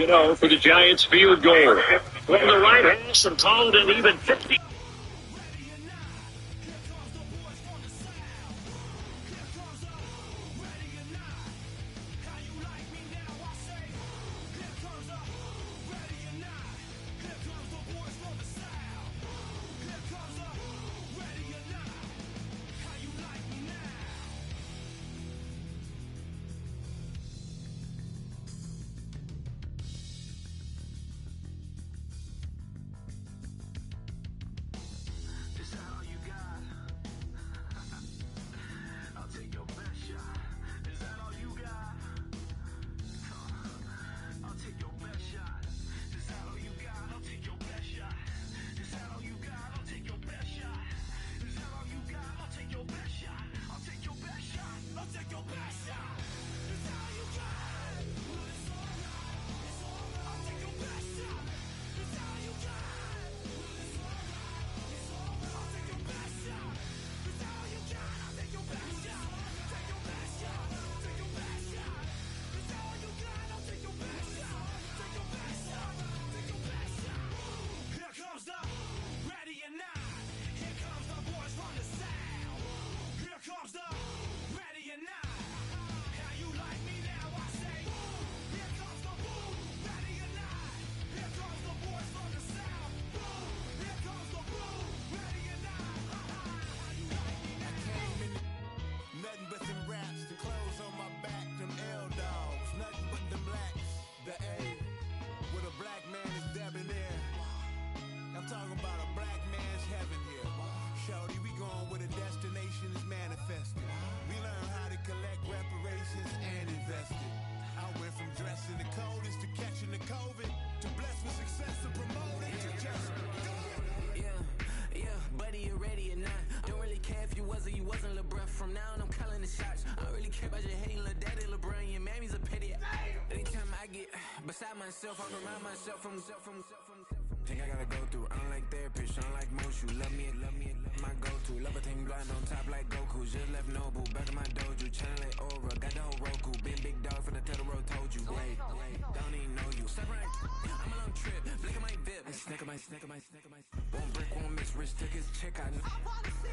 For the Giants field goal. From the right hash and called an even 50. Beside myself, I remind myself from think I gotta go through. I don't like therapy, I don't like most. You love me, my go-to. Love a team blind on top like Goku. Just left Nobu, back in my dojo. Channel like Aura, got the whole Roku. Big dog from the Totoro told you. Wait, don't even know you. Step right, I'm a long trip. Blick at my VIP. Snack of my. Won't break, won't miss. Rich took his check out.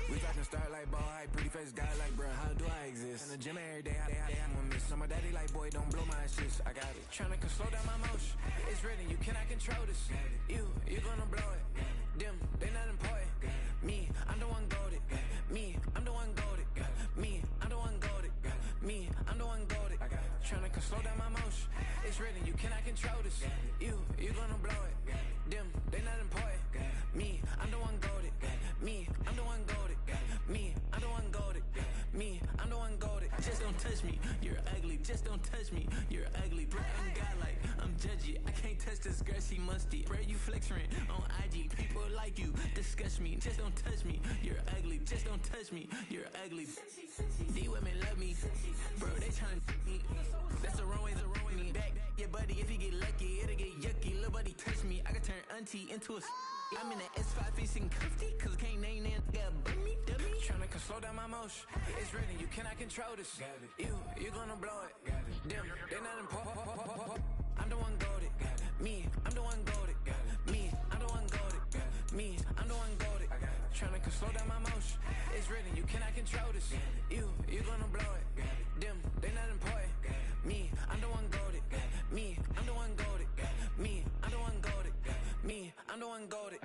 We talking start like ball high, pretty face guy like bruh. How do I exist? In the gym every day, I won't miss. So my daddy like boy, don't blow my shit. I got it. Tryna slow down my motion. It's written, you cannot control this. You gonna blow it. Them, they not important. Me, I'm the one goated. Me, I'm the one goated. Me, I'm the one goated. Me, I'm the one goated. Tryna slow down my motion. It's written, you cannot control this. You gonna blow it. Them, they not important. Me, I'm the one goated. Me, I'm the one goated. Me, I'm the one goated. Me, I'm the one goated. Just don't touch me, you're ugly. Just don't touch me, you're ugly. Bro, I'm godlike, I'm judgy. I can't touch this girl, she musty. Bro, you flexing on IG. People like you disgust me. Just don't touch me, you're ugly. Just don't touch me, you're ugly. These women love me, bro. They tryna me. That's the wrong way me back. Yeah, buddy, if you get lucky, it'll get yucky. Little buddy touch me, I can turn auntie into a. I'm in the S5 facing cuffy, cause I can't name that guy but me. Tryna slow down my motion. It's written, you cannot control this. You gonna blow it. Them, they not important. I'm the one goated. Me, I'm the one goated. Me, I'm the one goated. Me, I'm the one goated. Tryna slow down my motion. It's written, you cannot control this. You gonna blow it. Them, they not important. Me, I'm the one goated. Me, I'm the one goated. Me, I'm the one goated. Me, I'm the one goated.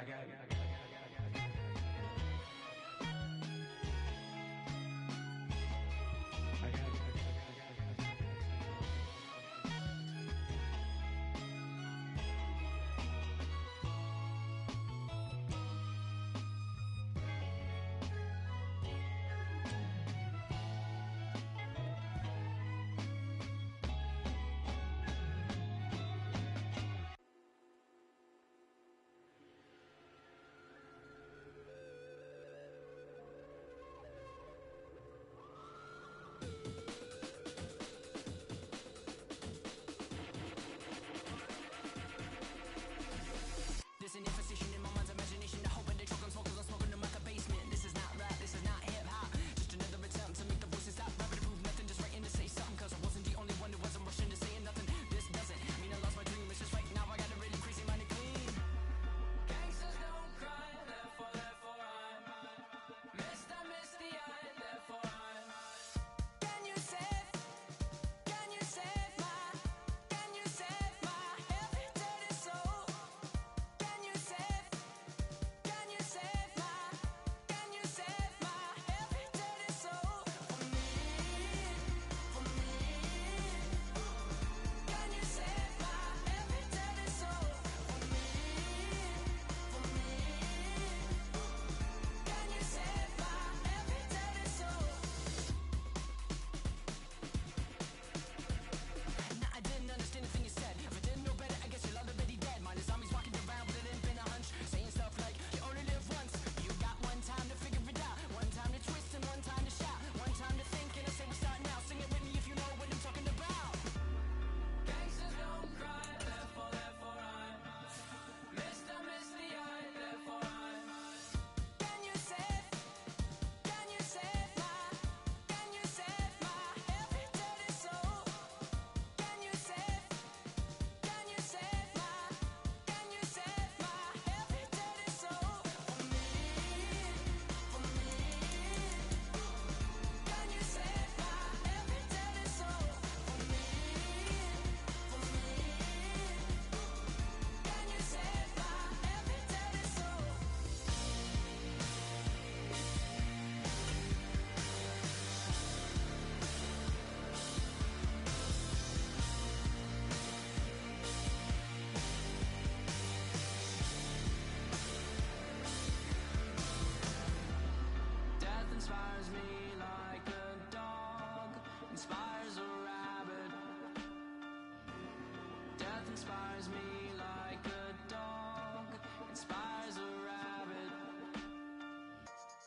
eyes me like a dog, inspires a rabbit.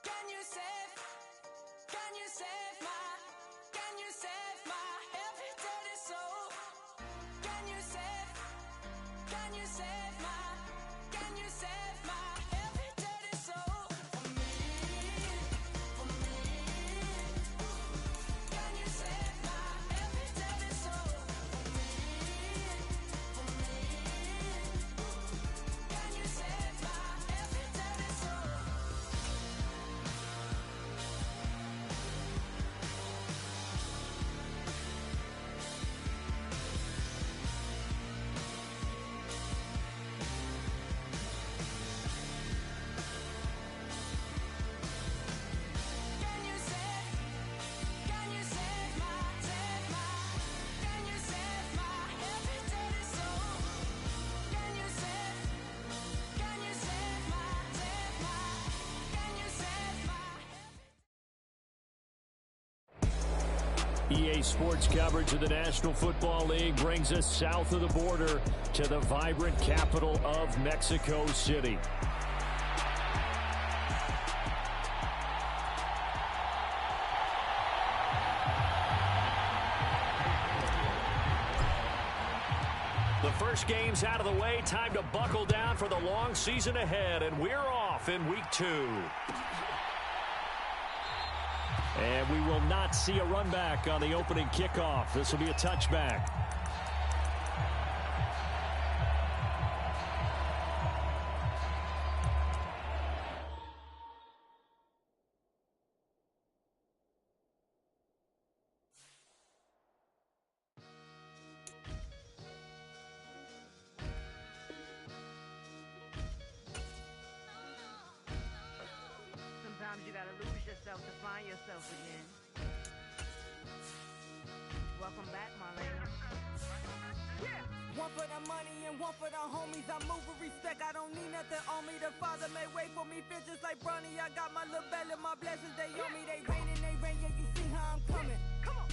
Can you save my every dirty soul? Can you save my every dirty soul? For me. Can you save my every dirty soul? For me. Can you save my every dirty soul? Can you save my every dirty soul? Can you save my EA Sports coverage of the National Football League brings us south of the border to the vibrant capital of Mexico City. The first game's out of the way. Time to buckle down for the long season ahead, and we're off in week 2. And we will not see a run back on the opening kickoff. This will be a touchback. Sometimes you gotta lose yourself to find yourself again. Welcome back, Marlena. Yeah. One for the money and one for the homies. I move with respect, I don't need nothing on me. The Father made way for me, feel just like Bronny. I got my little belly, my blessings, they on me. They rain, yeah, you see how I'm coming. Come on.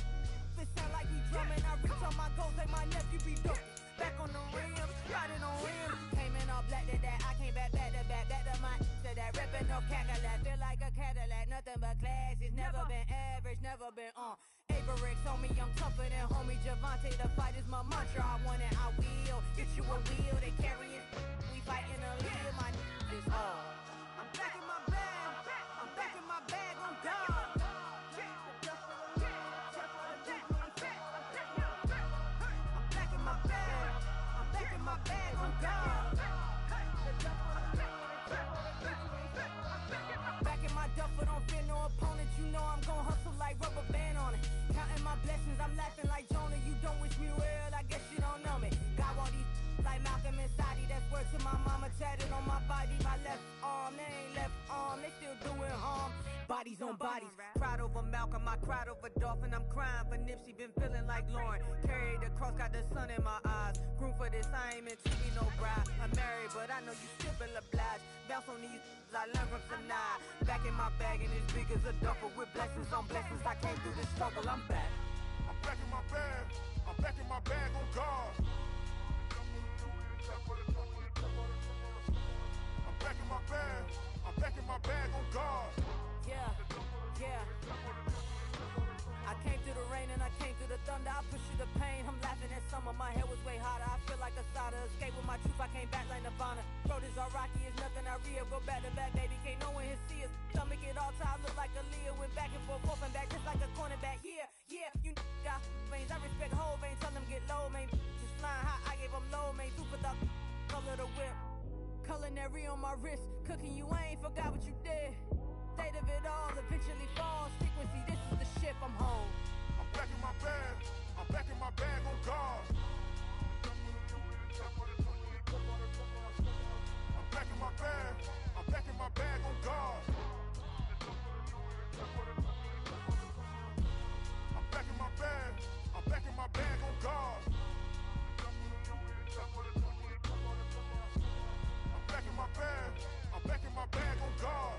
It sound like he drumming. I reach on my goals like my nephew be dope. Back on the rim, riding on rims. Came in all black to that, I came back to my to that ripping no Cadillac. Feel like a Cadillac, nothing but class. It's never been average, never been on. Averix on me, I'm tougher than homie Javante. The fight is my mantra, I want it, I will. Get you a wheel, they carry it. We fighting a lead, my is all. I'm back in my bag. I'm back in my bag on God. I'm back in my bag. I'm back in my bag on God. Back in my duffel, don't fear no opponent. You know I'm gon' hustle like rubber band on it. Counting my blessings, I'm laughing like Jonah. You don't wish me well, I guess you don't know me. Got all these like Malcolm and Sadie. That's word to my mama, tatted on my body. My left arm, they ain't left arm, they still doing harm. Bodies on bodies, cried over Malcolm, I cried over Dolphin. I'm crying for Nipsey, been feeling like Lauren. Carried the cross, got the sun in my eyes. Room for this, I ain't meant to be no bride. I'm married, but I know you still feel obliged. Bounce on these, I learned from tonight. Back in my bag, and it's big as a duffel with blessings on blessings. I came through the struggle, I'm back. I'm back in my bag. I'm back in my bag on God. I'm back in my bag. I'm back in my bag on God. Yeah. I came through the rain and I came through the thunder. I pushed through the pain. I'm laughing at summer. My head was way hotter. I feel like a cider. Escape with my truth. I came back like Nirvana. Road is all rocky. It's nothing I real. Go back to back, baby. Can't no one here see us. Stomach it all time. Look like a Leah. Went back and forth and back just like a cornerback. Yeah. You got veins. I respect whole veins. Tell them get low, man. Just flying high. I gave them low, man. Super the color the whip. Culinary on my wrist. Cooking you. I ain't forgot what you did. State of it all eventually falls. Frequency, this is the ship, I'm home. I'm back in my bag. I'm back in my bag on God. I'm back in my bag. I'm back in my bag on God. I'm back in my bag. I'm back in my bag on God. I'm back in my bag. I'm back in my bag on God.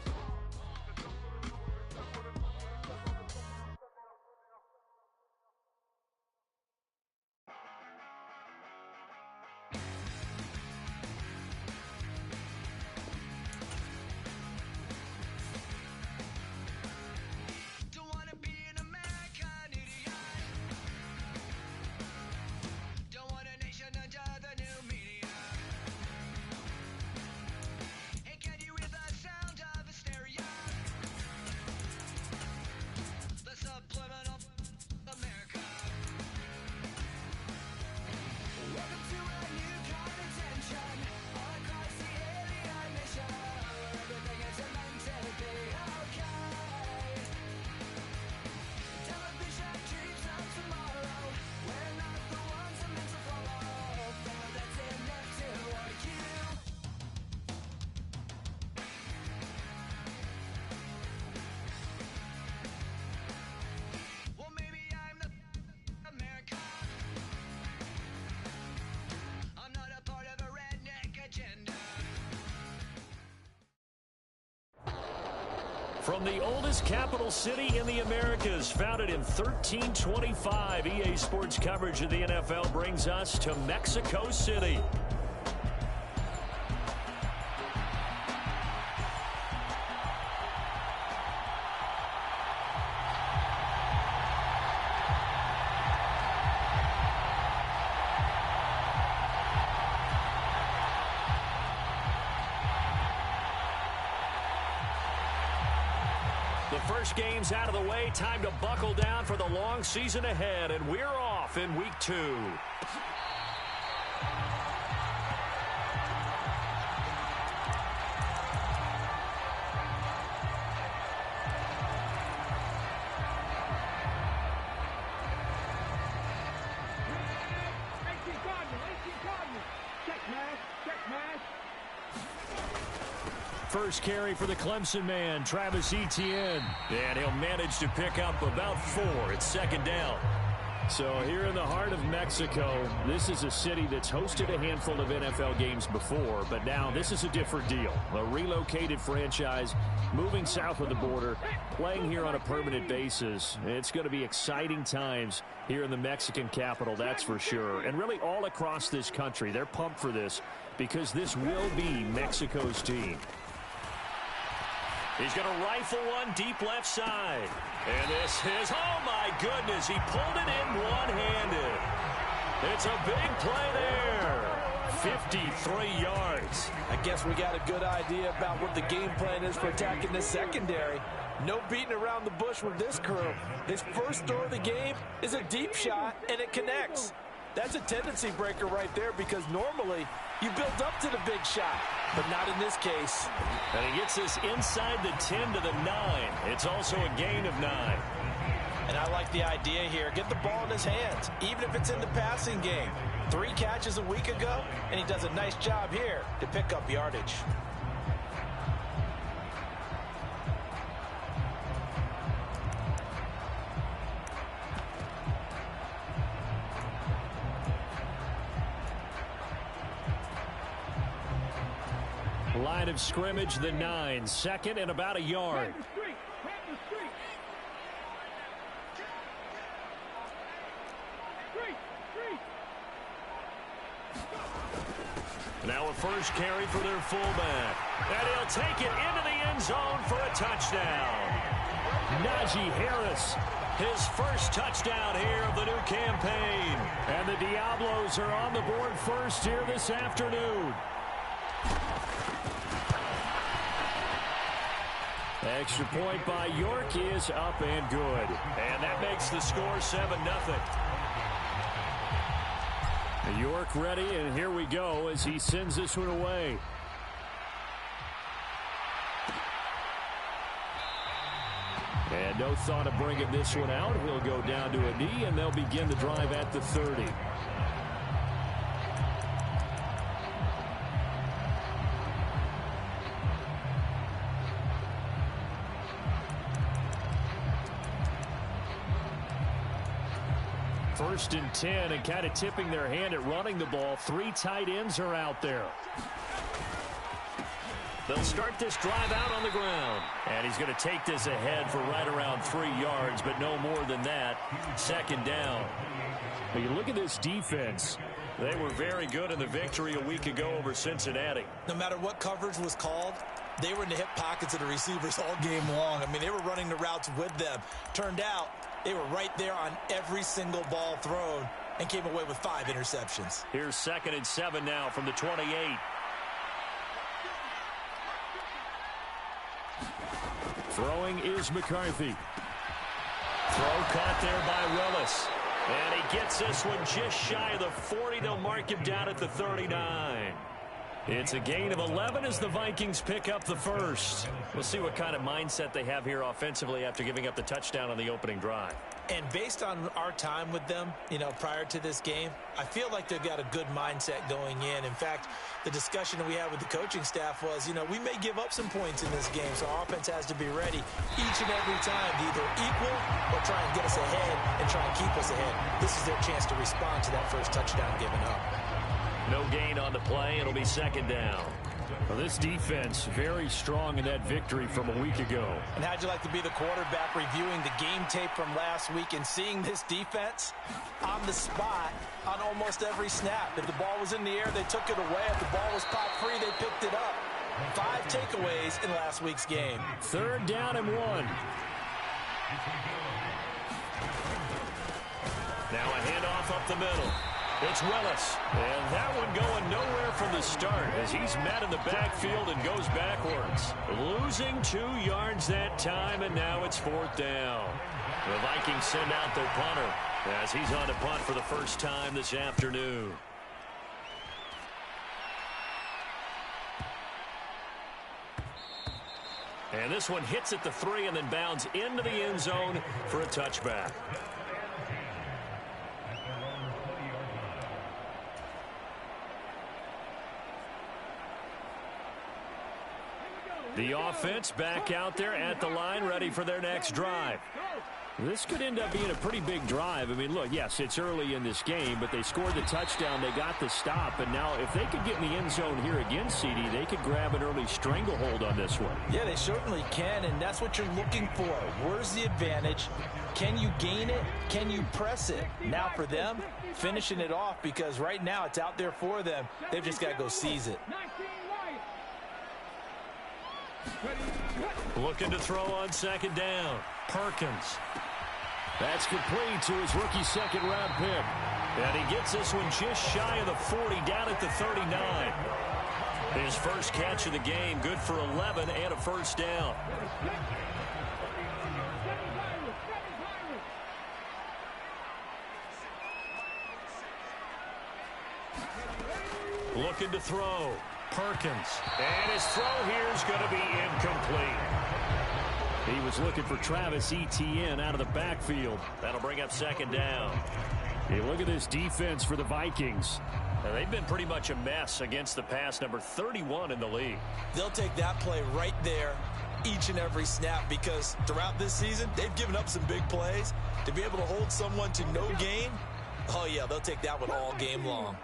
From the oldest capital city in the Americas, founded in 1325, EA Sports coverage of the NFL brings us to Mexico City. The first game's out of the way. Time to buckle down for the long season ahead, and we're off in week 2. First carry for the Clemson man, Travis Etienne. And he'll manage to pick up about 4. It's second down. So here in the heart of Mexico, this is a city that's hosted a handful of NFL games before, but now this is a different deal. A relocated franchise moving south of the border, playing here on a permanent basis. It's going to be exciting times here in the Mexican capital, that's for sure. And really all across this country, they're pumped for this because this will be Mexico's team. He's going to rifle one deep left side. And this is, oh my goodness, he pulled it in one-handed. It's a big play there. 53 yards. I guess we got a good idea about what the game plan is for attacking this secondary. No beating around the bush with this crew. His first throw of the game is a deep shot, and it connects. That's a tendency breaker right there because normally you build up to the big shot, but not in this case. And he gets this inside the 10 to the 9. It's also a gain of 9. And I like the idea here. Get the ball in his hands, even if it's in the passing game. 3 catches a week ago, and he does a nice job here to pick up yardage. Line of scrimmage, the 9. Second and about a yard. Now a first carry for their fullback. And he'll take it into the end zone for a touchdown. Najee Harris, his first touchdown here of the new campaign. And the Diablos are on the board first here this afternoon. Extra point by York is up and good. And that makes the score 7-0. York ready, and here we go as he sends this one away. And no thought of bringing this one out. He'll go down to a knee, and they'll begin the drive at the 30. First and 10, and kind of tipping their hand at running the ball. 3 tight ends are out there. They'll start this drive out on the ground. And he's going to take this ahead for right around 3 yards, but no more than that. Second down. But you look at this defense. They were very good in the victory a week ago over Cincinnati. No matter what coverage was called, they were in the hip pockets of the receivers all game long. I mean, they were running the routes with them. Turned out they were right there on every single ball thrown and came away with 5 interceptions. Here's 2nd and 7 now from the 28. Throwing is McCarthy. Throw caught there by Willis. And he gets this one just shy of the 40. They'll mark him down at the 39. It's a gain of 11 as the Vikings pick up the first. We'll see what kind of mindset they have here offensively after giving up the touchdown on the opening drive. And based on our time with them, prior to this game, I feel like they've got a good mindset going in. In fact, the discussion that we had with the coaching staff was, we may give up some points in this game, so our offense has to be ready each and every time to either equal or try and get us ahead and try and keep us ahead. This is their chance to respond to that first touchdown given up. No gain on the play. It'll be second down. Well, this defense very strong in that victory from a week ago. And how'd you like to be the quarterback reviewing the game tape from last week and seeing this defense on the spot on almost every snap? If the ball was in the air, they took it away. If the ball was popped free, they picked it up. 5 takeaways in last week's game. 3rd down and 1. Now a handoff up the middle. It's Willis. And that one going nowhere from the start as he's met in the backfield and goes backwards. Losing 2 yards that time, and now it's 4th down. The Vikings send out their punter as he's on to punt for the first time this afternoon. And this one hits at the 3 and then bounds into the end zone for a touchback. The offense back out there at the line, ready for their next drive. This could end up being a pretty big drive. I mean, look, yes, it's early in this game, but they scored the touchdown. They got the stop. And now if they could get in the end zone here again, CD, they could grab an early stranglehold on this one. Yeah, they certainly can, and that's what you're looking for. Where's the advantage? Can you gain it? Can you press it? Now for them, finishing it off, because right now it's out there for them. They've just got to go seize it. Looking to throw on 2nd down. Perkins. That's complete to his rookie 2nd-round pick. And he gets this one just shy of the 40, down at the 39. His first catch of the game, good for 11 and a 1st down. Looking to throw. Perkins. And his throw here is going to be incomplete. He was looking for Travis Etienne out of the backfield. That'll bring up 2nd down. Hey, look at this defense for the Vikings. Now, they've been pretty much a mess against the pass, number 31 in the league. They'll take that play right there each and every snap, because throughout this season, they've given up some big plays. To be able to hold someone to no gain, oh yeah, they'll take that one all game long.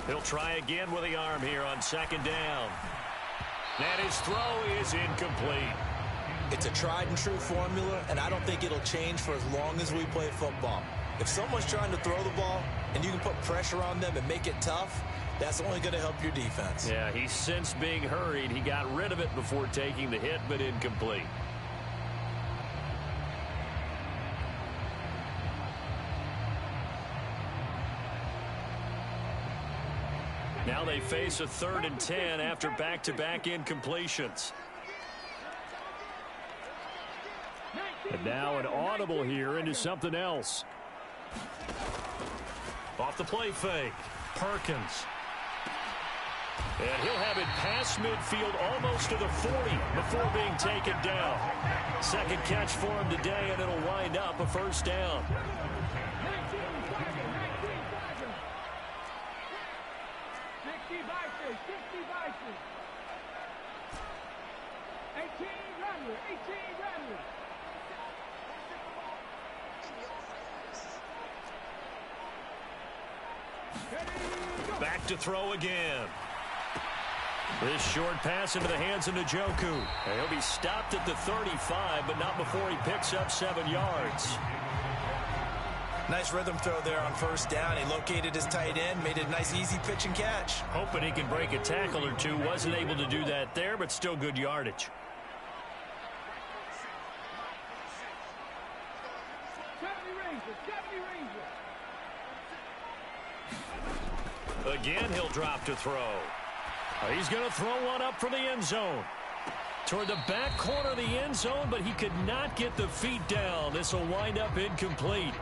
He'll try again with the arm here on 2nd down. And his throw is incomplete. It's a tried-and-true formula, and I don't think it'll change for as long as we play football. If someone's trying to throw the ball and you can put pressure on them and make it tough, that's only going to help your defense. Yeah, he's since being hurried. He got rid of it before taking the hit, but incomplete. Now they face a 3rd and 10 after back-to-back incompletions. And now an audible here into something else. Off the play fake. Perkins. And he'll have it past midfield almost to the 40 before being taken down. 2nd catch for him today, and it'll wind up a 1st down. Back to throw again. This short pass into the hands of Njoku. He'll be stopped at the 35, but not before he picks up 7 yards. Nice rhythm throw there on 1st down. He located his tight end, made it a nice easy pitch and catch. Hoping he can break a tackle or two. Wasn't able to do that there, but still good yardage. Again, he'll drop to throw. He's going to throw one up from the end zone. Toward the back corner of the end zone, but he could not get the feet down. This will wind up incomplete.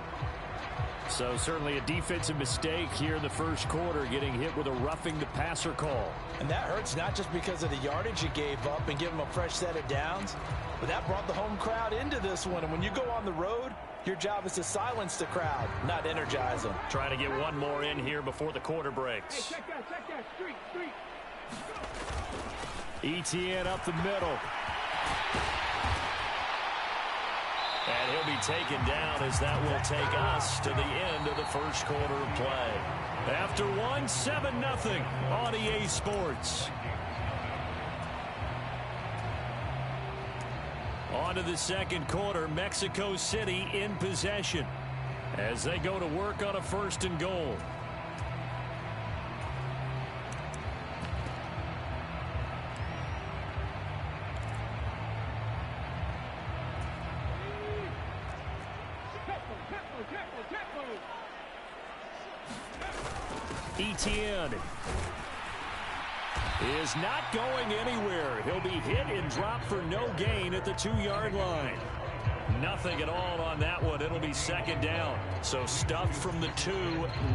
So certainly a defensive mistake here in the 1st quarter, getting hit with a roughing the passer call. And that hurts not just because of the yardage you gave up and give him a fresh set of downs, but that brought the home crowd into this one. And when you go on the road, your job is to silence the crowd, not energize them. Trying to get one more in here before the quarter breaks. Check that. Street. Etienne up the middle. And he'll be taken down as that will take us to the end of the first quarter of play. After one, 7-0 on EA Sports. On to the second quarter, Mexico City in possession as they go to work on a 1st and goal. Etienne is not going anywhere. He'll be hit and dropped for no gain at the 2-yard line. Nothing at all on that one. It'll be 2nd down. So stuffed from the 2.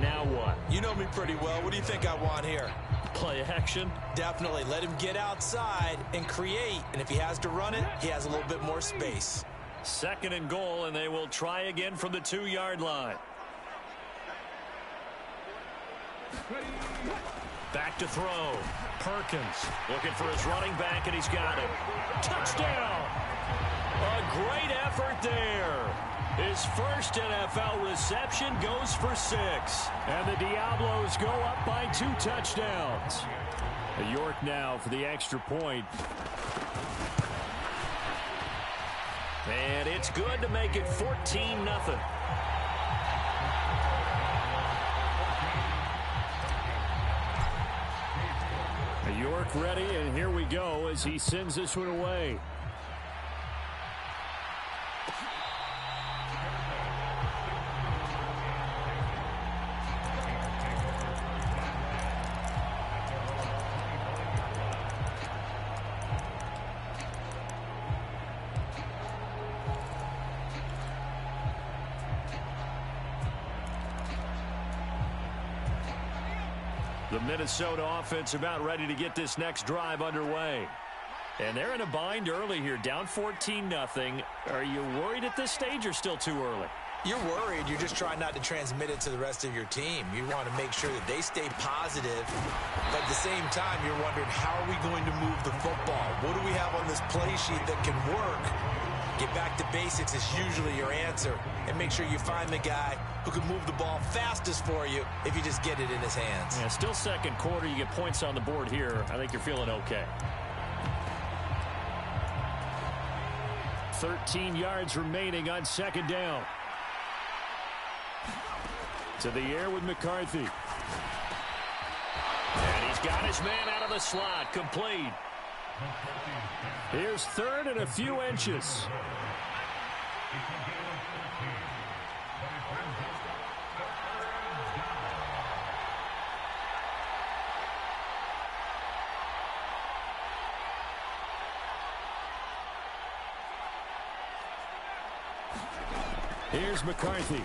Now what? You know me pretty well. What do you think I want here? Play action? Definitely. Let him get outside and create. And if he has to run it, he has a little bit more space. 2nd and goal, and they will try again from the 2-yard line. Back to throw. Perkins looking for his running back, and he's got it. Touchdown! A great effort there. His first NFL reception goes for 6. And the Diablos go up by 2 touchdowns. York now for the extra point. And it's good to make it 14-0. York ready, and here we go as he sends this one away. The Minnesota offense about ready to get this next drive underway. And they're in a bind early here, down 14-0. Are you worried at this stage or still too early? You're worried. You're just trying not to transmit it to the rest of your team. You want to make sure that they stay positive. But at the same time, you're wondering, how are we going to move the football? What do we have on this play sheet that can work? Get back to basics is usually your answer. And make sure you find the guy who can move the ball fastest for you if you just get it in his hands. Yeah, still second quarter. You get points on the board here. I think you're feeling okay. 13 yards remaining on 2nd down. To the air with McCarthy. And he's got his man out of the slot. Complete. Here's 3rd and a few inches. Here's McCarthy.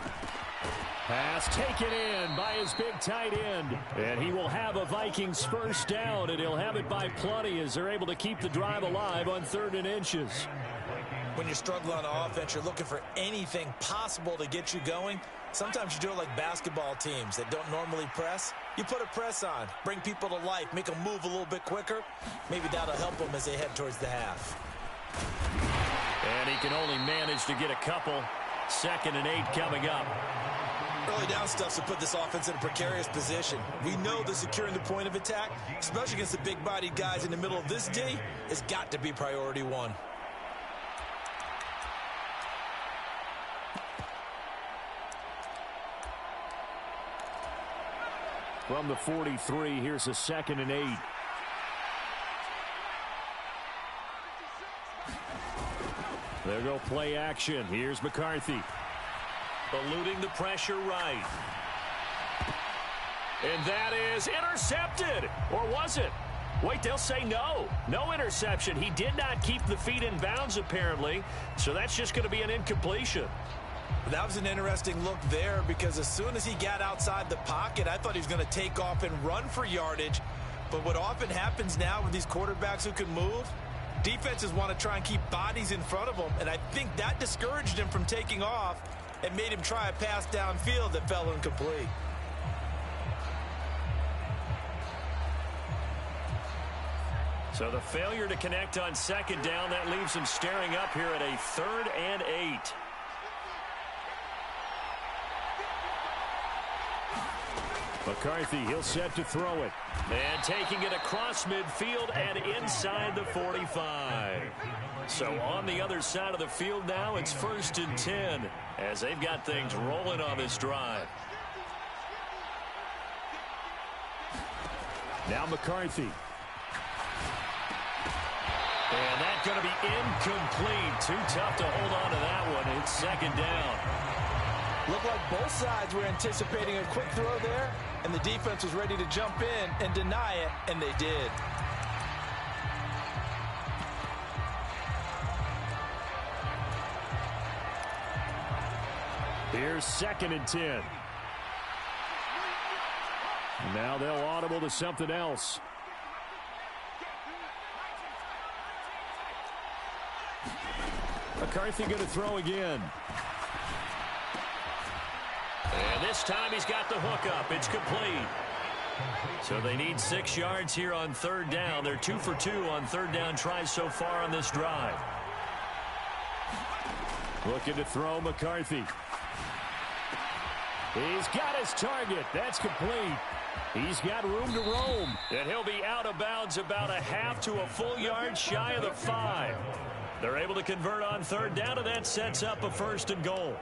Pass taken in by his big tight end. And he will have a Vikings 1st down, and he'll have it by plenty as they're able to keep the drive alive on 3rd and inches. When you're struggling on offense, you're looking for anything possible to get you going. Sometimes you do it like basketball teams that don't normally press. You put a press on, bring people to life, make them move a little bit quicker. Maybe that'll help them as they head towards the half. And he can only manage to get a couple. 2nd and 8 coming up. Early down stuff's to put this offense in a precarious position. We know that securing the point of attack, especially against the big-bodied guys in the middle of this D, has got to be priority 1. From the 43, here's a 2nd and 8. There go play action. Here's McCarthy. Eluding the pressure right. And that is intercepted. Or was it? Wait, they'll say no. No interception. He did not keep the feet in bounds, apparently. So that's just going to be an incompletion. That was an interesting look there because as soon as he got outside the pocket, I thought he was going to take off and run for yardage. But what often happens now with these quarterbacks who can move, defenses want to try and keep bodies in front of them, and I think that discouraged him from taking off and made him try a pass downfield that fell incomplete. So the failure to connect on 2nd down, that leaves him staring up here at a 3rd and 8. McCarthy, he'll set to throw it. And taking it across midfield and inside the 45. So on the other side of the field now, it's 1st and 10 as they've got things rolling on this drive. Now McCarthy. And that's going to be incomplete. Too tough to hold on to that one. It's 2nd down. Looked like both sides were anticipating a quick throw there, and the defense was ready to jump in and deny it, and they did. Here's 2nd and 10. Now they'll audible to something else. McCarthy going to throw again. And this time he's got the hook up. It's complete. So they need 6 yards here on 3rd down. They're 2 for 2 on 3rd down tries so far on this drive. Looking to throw McCarthy. He's got his target. That's complete. He's got room to roam. And he'll be out of bounds about a half to a full yard shy of the 5. They're able to convert on 3rd down, and that sets up a 1st and goal.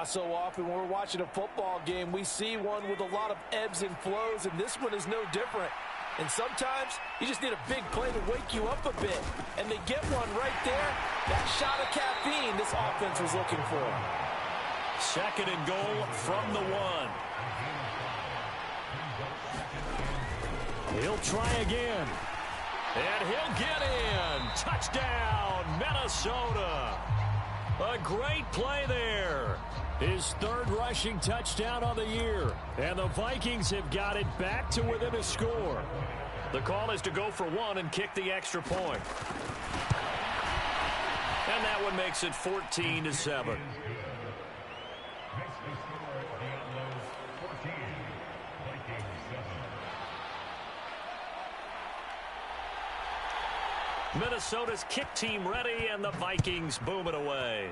So often when we're watching a football game, we see one with a lot of ebbs and flows, and this one is no different. And sometimes you just need a big play to wake you up a bit. And they get one right there. That shot of caffeine this offense was looking for. 2nd and goal from the 1. He'll try again. And he'll get in. Touchdown, Minnesota. A great play there. His 3rd rushing touchdown on the year. And the Vikings have got it back to within a score. The call is to go for 1 and kick the extra point. And that one makes it 14-7. Minnesota's kick team ready, and the Vikings boom it away.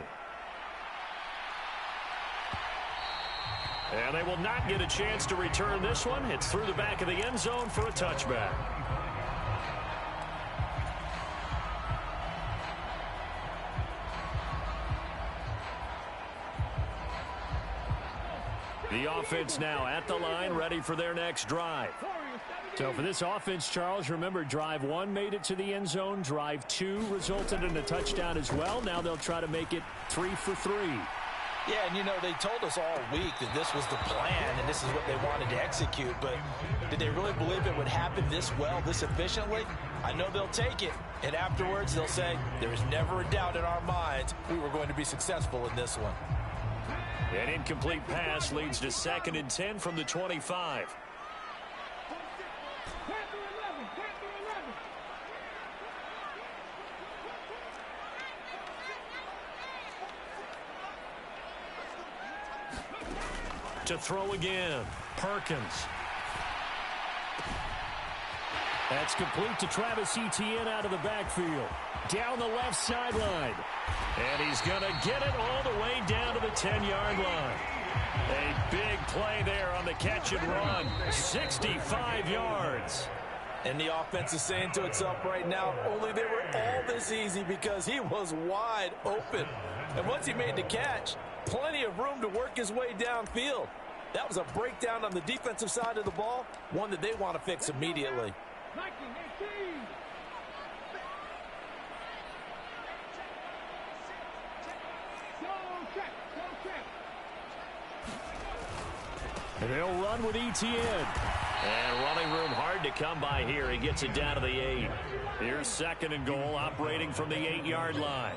And they will not get a chance to return this one. It's through the back of the end zone for a touchback. The offense now at the line, ready for their next drive. So for this offense, Charles, remember, drive 1 made it to the end zone. Drive 2 resulted in a touchdown as well. Now they'll try to make it 3 for 3. Yeah, and you know, they told us all week that this was the plan and this is what they wanted to execute. But did they really believe it would happen this well, this efficiently? I know they'll take it. And afterwards, they'll say, there is never a doubt in our minds we were going to be successful in this one. An incomplete pass leads to 2nd and 10 from the 25. To throw again, Perkins. That's complete to Travis Etienne out of the backfield. Down the left sideline. And he's going to get it all the way down to the 10-yard line. A big play there on the catch and run. 65 yards. And the offense is saying to itself right now, only they were all this easy because he was wide open. And once he made the catch, plenty of room to work his way downfield. That was a breakdown on the defensive side of the ball, one that they want to fix immediately. And they'll run with Etienne. And running room hard to come by here. He gets it down to the 8. Here's 2nd and goal, operating from the 8-yard line.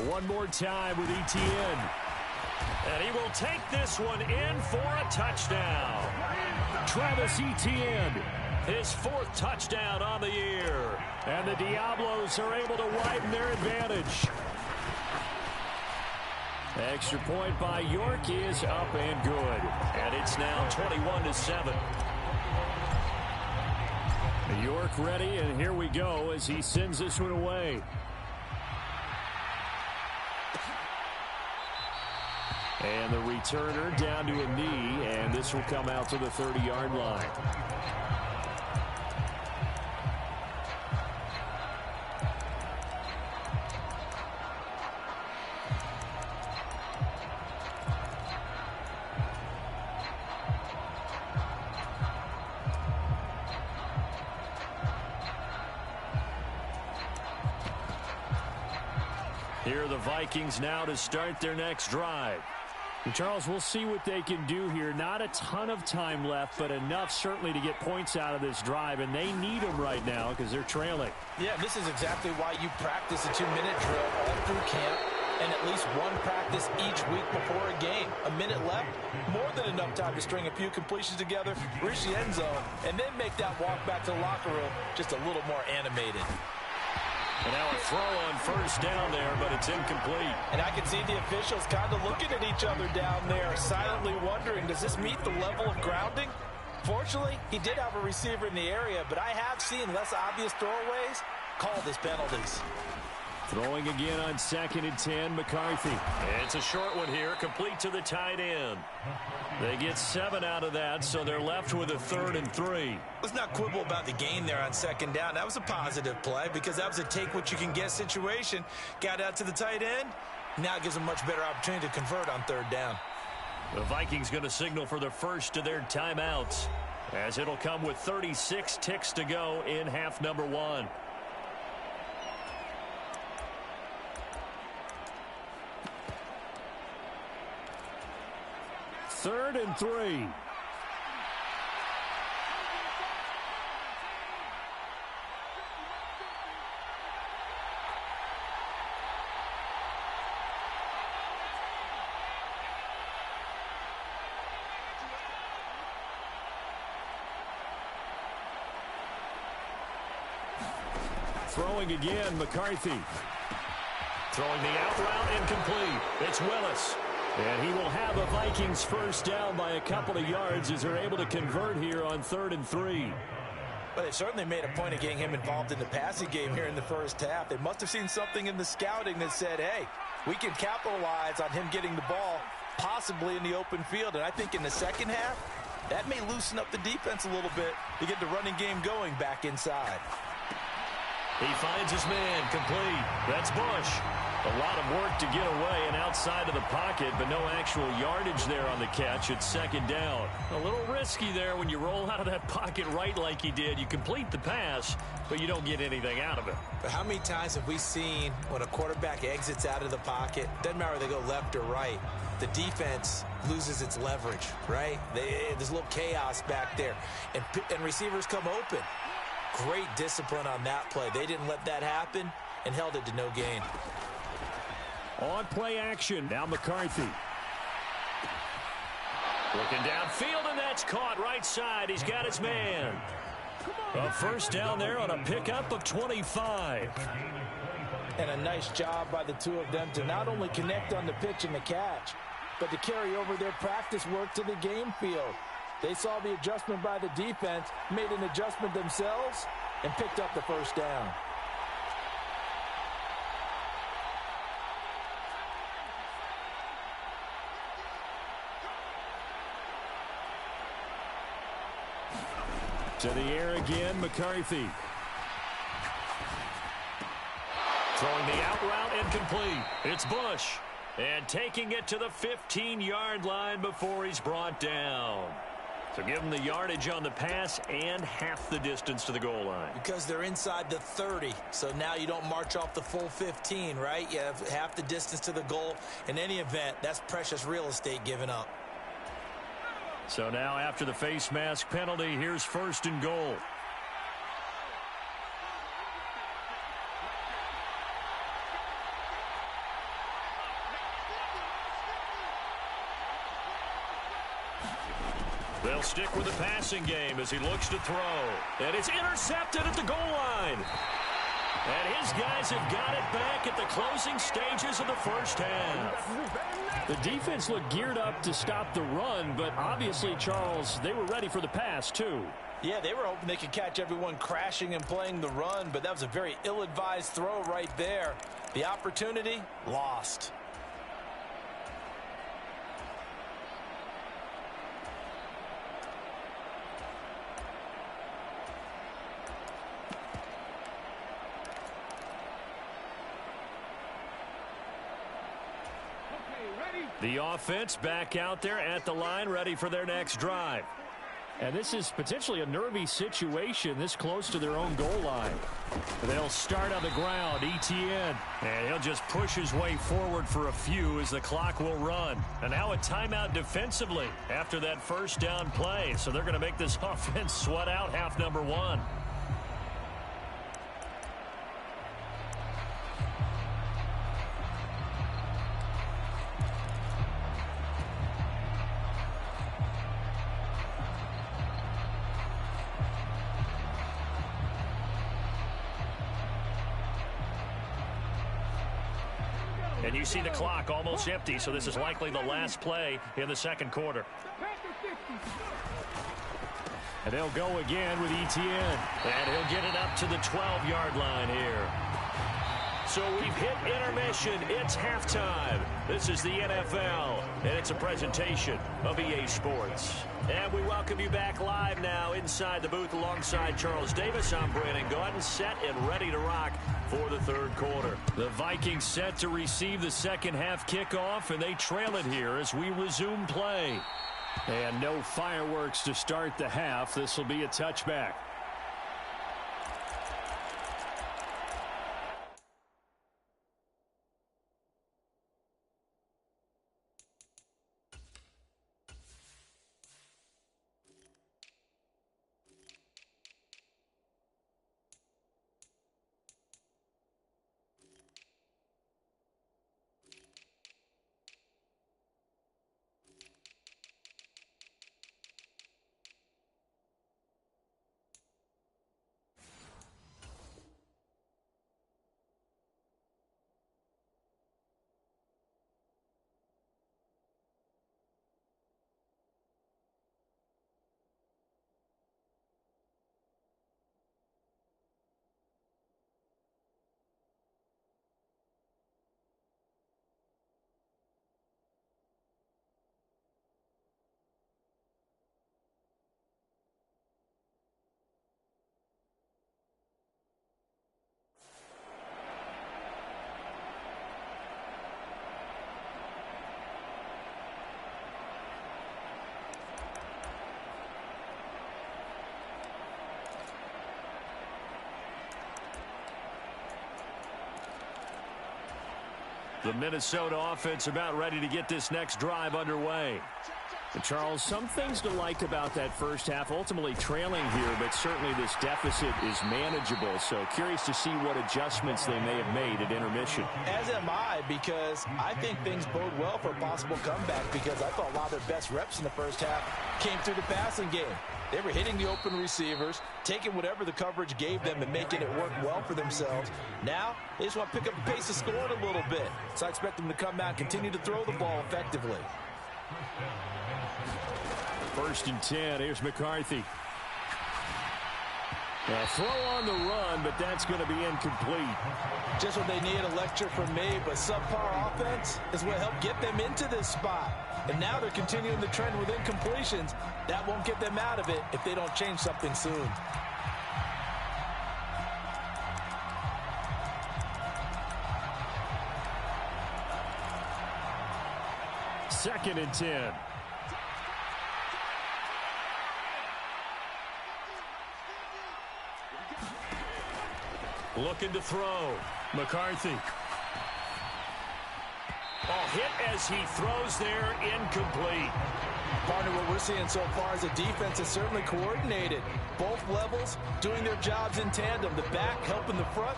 One more time with Etienne. And he will take this one in for a touchdown. Travis Etienne, his 4th touchdown on the year. And the Diablos are able to widen their advantage. Extra point by York is up and good. And it's now 21-7. York ready, and here we go as he sends this one away. And the returner down to a knee, and this will come out to the 30-yard line. Here are the Vikings now to start their next drive. And Charles, we'll see what they can do here. Not a ton of time left, but enough certainly to get points out of this drive, and they need them right now because they're trailing. Yeah, this is exactly why you practice a 2-minute drill all through camp and at least one practice each week before a game. A minute left, more than enough time to string a few completions together, reach the end zone, and then make that walk back to the locker room just a little more animated. And now a throw on first down there, but it's incomplete. And I can see the officials kind of looking at each other down there, silently wondering, does this meet the level of grounding? Fortunately, he did have a receiver in the area, but I have seen less obvious throwaways called as penalties. Throwing again on 2nd and 10, McCarthy. It's a short one here, complete to the tight end. They get 7 out of that, so they're left with a 3rd and 3. Let's not quibble about the gain there on 2nd down. That was a positive play because that was a take-what-you-can-get situation. Got out to the tight end. Now it gives them a much better opportunity to convert on 3rd down. The Vikings going to signal for the first of their timeouts, as it'll come with 36 ticks to go in half number 1. Third and 3. Throwing again, McCarthy. Throwing the out route, incomplete. It's Willis. And he will have a Vikings first down by a couple of yards as they're able to convert here on 3rd and 3. Well, they certainly made a point of getting him involved in the passing game here in the first half. They must have seen something in the scouting that said, hey, we can capitalize on him getting the ball possibly in the open field. And I think in the second half, that may loosen up the defense a little bit to get the running game going back inside. He finds his man, complete. That's Bush. A lot of work to get away and outside of the pocket, but no actual yardage there on the catch. It's 2nd down. A little risky there when you roll out of that pocket right like he did. You complete the pass, but you don't get anything out of it. But how many times have we seen when a quarterback exits out of the pocket, doesn't matter whether they go left or right, the defense loses its leverage, right? There's a little chaos back there, and receivers come open. Great discipline on that play. They didn't let that happen and held it to no gain. On play action, now McCarthy. Looking downfield, and that's caught right side. He's got his man. A first down there on a pickup of 25. And a nice job by the two of them to not only connect on the pitch and the catch, but to carry over their practice work to the game field. They saw the adjustment by the defense, made an adjustment themselves, and picked up the first down. To the air again, McCarthy. Throwing the out route, incomplete. It's Bush. And taking it to the 15-yard line before he's brought down. So give him the yardage on the pass and half the distance to the goal line. Because they're inside the 30, so now you don't march off the full 15, right? You have half the distance to the goal. In any event, that's precious real estate given up. So now after the face mask penalty, here's 1st and goal. They'll stick with the passing game as he looks to throw. And it's intercepted at the goal line. And his guys have got it back at the closing stages of the first half. The defense looked geared up to stop the run, but obviously, Charles, they were ready for the pass, too. Yeah, they were hoping they could catch everyone crashing and playing the run, but that was a very ill-advised throw right there. The opportunity, lost. The offense back out there at the line, ready for their next drive. And this is potentially a nervy situation this close to their own goal line. They'll start on the ground, Etienne. And he'll just push his way forward for a few as the clock will run. And now a timeout defensively after that first down play. So they're going to make this offense sweat out half number one. And you see the clock almost empty, so this is likely the last play in the second quarter. And they'll go again with Etienne. And he'll get it up to the 12-yard line here. So we've hit intermission. It's halftime. This is the NFL, and it's a presentation of EA Sports. And we welcome you back live now inside the booth alongside Charles Davis. I'm Brandon Gaudin, set and ready to rock for the third quarter. The Vikings set to receive the second half kickoff, and they trail it here as we resume play. And no fireworks to start the half. This will be a touchback. The Minnesota offense about ready to get this next drive underway. And Charles, some things to like about that first half. Ultimately trailing here, but certainly this deficit is manageable. So curious to see what adjustments they may have made at intermission. As am I, because I think things bode well for a possible comeback, because I thought a lot of their best reps in the first half came through the passing game. They were hitting the open receivers, taking whatever the coverage gave them and making it work well for themselves. Now, they just want to pick up the pace of scoring a little bit. So I expect them to come out and continue to throw the ball effectively. 1st and 10. Here's McCarthy. A throw on the run, but that's going to be incomplete. Just what they need, a lecture from me, but subpar offense is what helped get them into this spot. And now they're continuing the trend with incompletions. That won't get them out of it if they don't change something soon. Second and 10. Looking to throw. McCarthy. Oh, hit as he throws there, incomplete. Partner, what we're seeing so far is a defense that's certainly coordinated. Both levels doing their jobs in tandem. The back helping the front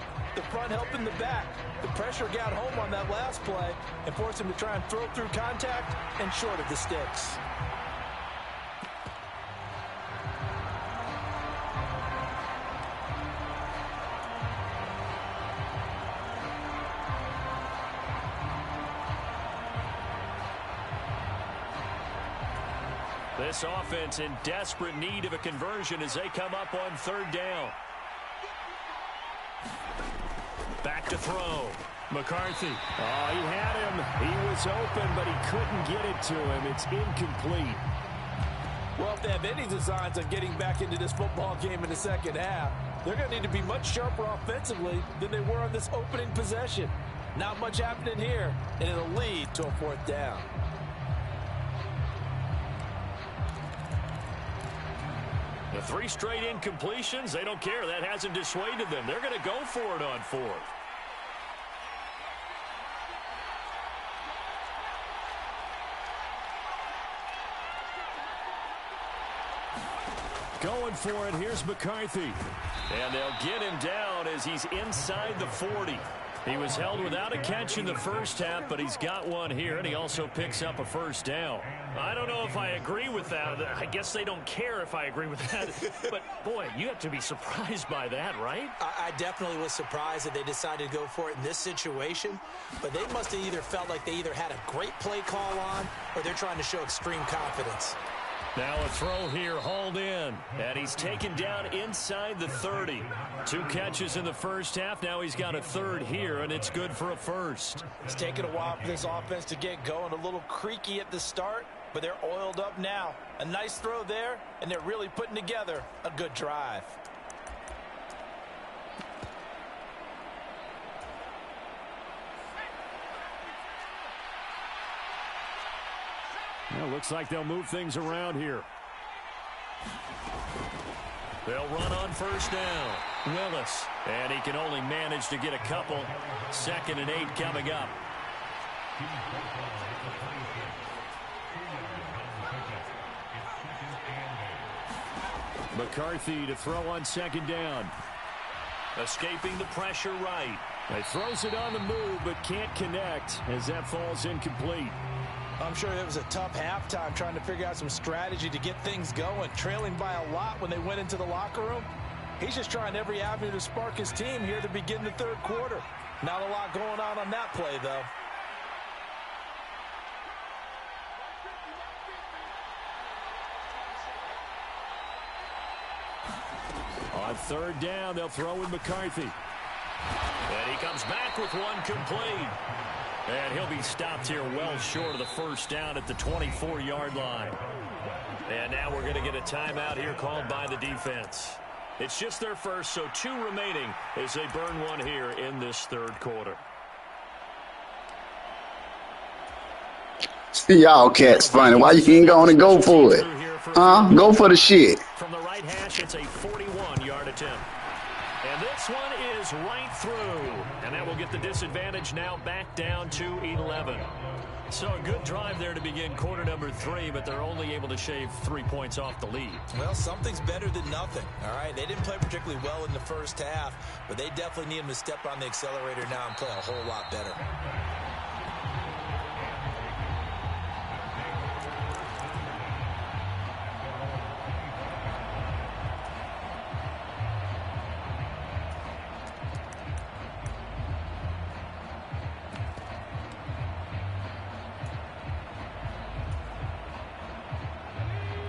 helping the back. The pressure got home on that last play and forced him to try and throw through contact and short of the sticks. This offense in desperate need of a conversion as they come up on third down. Back to throw. McCarthy. Oh, he had him. He was open, but he couldn't get it to him. It's incomplete. Well, if they have any designs on getting back into this football game in the second half, they're going to need to be much sharper offensively than they were on this opening possession. Not much happening here, and it'll lead to a fourth down. The 3 straight incompletions, they don't care. That hasn't dissuaded them. They're going to go for it on 4th. Going for it, here's McCarthy. And they'll get him down as he's inside the 40. He was held without a catch in the first half, but he's got one here, and he also picks up a first down. I don't know if I agree with that. I guess they don't care if I agree with that. But, boy, you have to be surprised by that, right? I definitely was surprised that they decided to go for it in this situation, but they must have either felt like they either had a great play call on or they're trying to show extreme confidence. Now a throw here, hauled in, and he's taken down inside the 30. 2 catches in the first half. Now he's got a third here, and it's good for a first. It's taken a while for this offense to get going. A little creaky at the start, but they're oiled up now. A nice throw there, and they're really putting together a good drive. Well, looks like they'll move things around here. They'll run on first down. Willis. And he can only manage to get a couple. 2nd and 8 coming up. McCarthy to throw on 2nd down. Escaping the pressure right. He throws it on the move but can't connect as that falls incomplete. I'm sure it was a tough halftime trying to figure out some strategy to get things going. Trailing by a lot when they went into the locker room. He's just trying every avenue to spark his team here to begin the third quarter. Not a lot going on that play, though. On third down, they'll throw in McCarthy. And he comes back with one complete. And he'll be stopped here well short of the first down at the 24-yard line. And now we're going to get a timeout here called by the defense. It's just their first, so 2 remaining as they burn one here in this third quarter. See y'all cats funny. Why you ain't going to go for it? Huh? Go for the shit. From the right hash, it's a 41-yard attempt. And this one is right through. And that will get the disadvantage now back down to 11. So a good drive there to begin quarter number 3, but they're only able to shave 3 points off the lead. Well, something's better than nothing, all right? They didn't play particularly well in the first half, but they definitely need them to step on the accelerator now and play a whole lot better.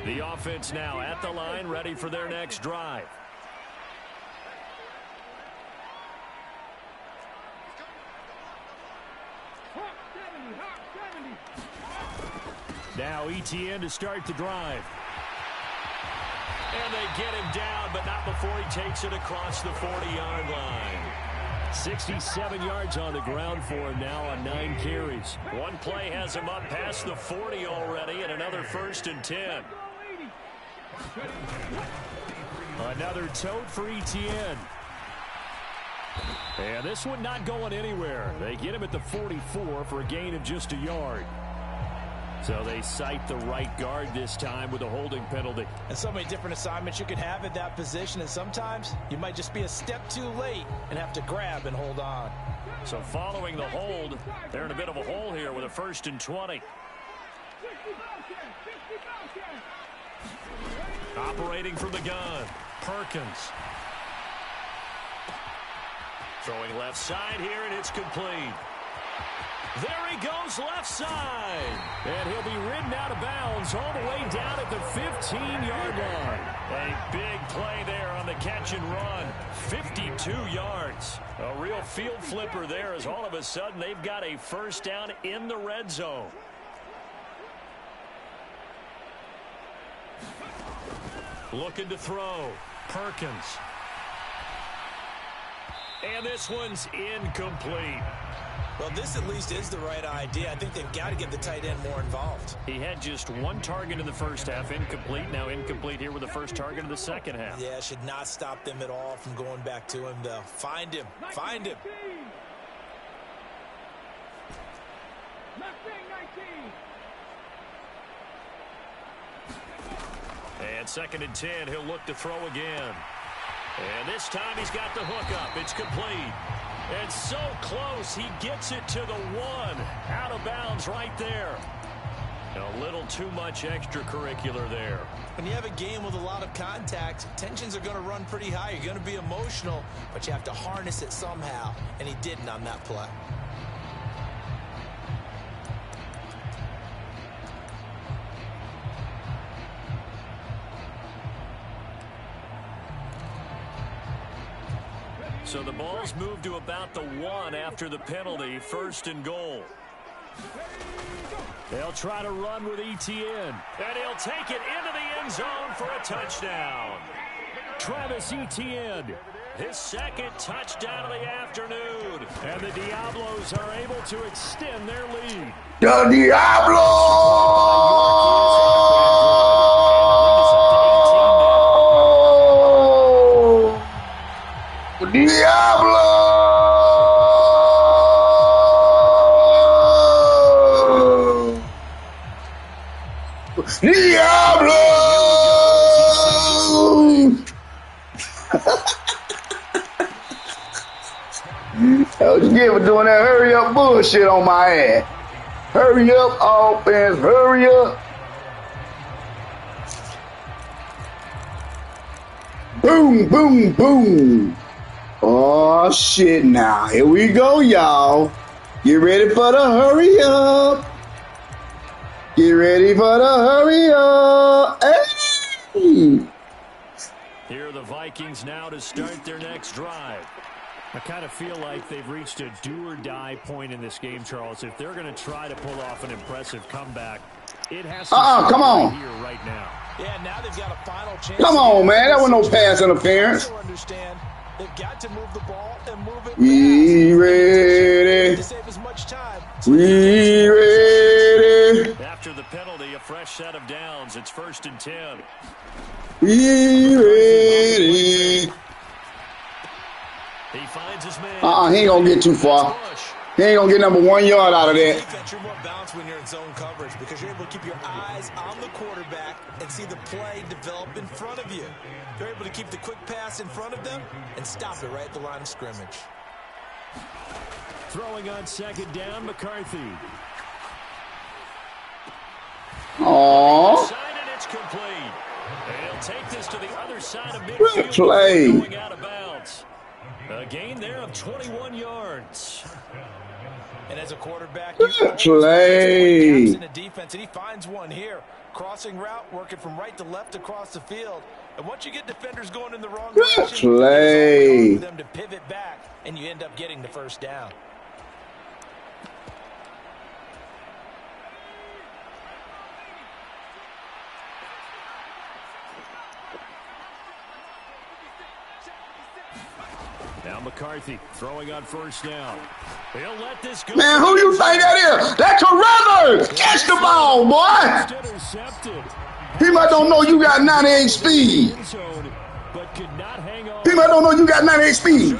The offense now at the line, ready for their next drive. Now ETN to start the drive. And they get him down, but not before he takes it across the 40-yard line. 67 yards on the ground for him now on 9 carries. One play has him up past the 40 already, and another 1st and 10. Another tote for ETN. And this one not going anywhere. They get him at the 44 for a gain of just a yard. So they cite the right guard this time with a holding penalty. And so many different assignments you can have at that position, and sometimes you might just be a step too late and have to grab and hold on. So following the hold, they're in a bit of a hole here with a 1st and 20. Operating from the gun, Perkins. Throwing left side here, and it's complete. There he goes left side. And he'll be ridden out of bounds all the way down at the 15-yard line. A big play there on the catch and run. 52 yards. A real field flipper there as all of a sudden they've got a first down in the red zone. Looking to throw. Perkins. And this one's incomplete. Well, this at least is the right idea. I think they've got to get the tight end more involved. He had just one target in the first half, incomplete. Now incomplete here with the first target of the second half. Yeah, should not stop them at all from going back to him, though. Find him. Find him. And 2nd and 10, he'll look to throw again. And this time he's got the hook up. It's complete. It's so close. He gets it to the 1. Out of bounds right there. A little too much extracurricular there. When you have a game with a lot of contact, tensions are going to run pretty high. You're going to be emotional, but you have to harness it somehow, and he didn't on that play. So the ball's moved to about the 1 after the penalty. 1st and goal. They'll try to run with Etienne. And he'll take it into the end zone for a touchdown. Travis Etienne, his 2nd touchdown of the afternoon. And the Diablos are able to extend their lead. The Diablo! Diablo! That was you for doing that hurry up bullshit on my ass. Hurry up, offense, hurry up. Boom, boom, boom. Oh, shit now. Here we go, y'all. Get ready for the hurry up. Get ready for the hurry up. Hey. Here are the Vikings now to start their next drive. I kind of feel like they've reached a do-or-die point in this game, Charles. If they're going to try to pull off an impressive comeback, it has to start come on. right here, right now. Yeah, now they've got a final chance. Come on, man. That was no pass interference. Understand. They've got to move the ball and move it. We ready. To save as much time. We ready. After the penalty, a fresh set of downs. It's 1st and 10. We ready. He finds his man. He ain't gonna get too far. He ain't gonna get number 1 yard out of that. Defense, you're more balanced when you're in zone coverage because you're able to keep your eyes on the quarterback and see the play develop in front of you. You're able to keep the quick pass in front of them and stop it right at the line of scrimmage. Throwing on 2nd down, McCarthy. Aww. And it's complete. And he'll take this to the other side of midfield. Good play. Going out of bounds. A gain there of 21 yards. And as a quarterback, good play. In the defense, and he finds one here. Crossing route, working from right to left across the field. And once you get defenders going in the wrong direction, play. for them to pivot back, and you end up getting the first down. Now McCarthy throwing on 1st down. He'll let this go. Man, who you think that is? That's a Rivers. Catch the ball, boy. He might don't know you got 98 speed. He might don't know you got 98 speed.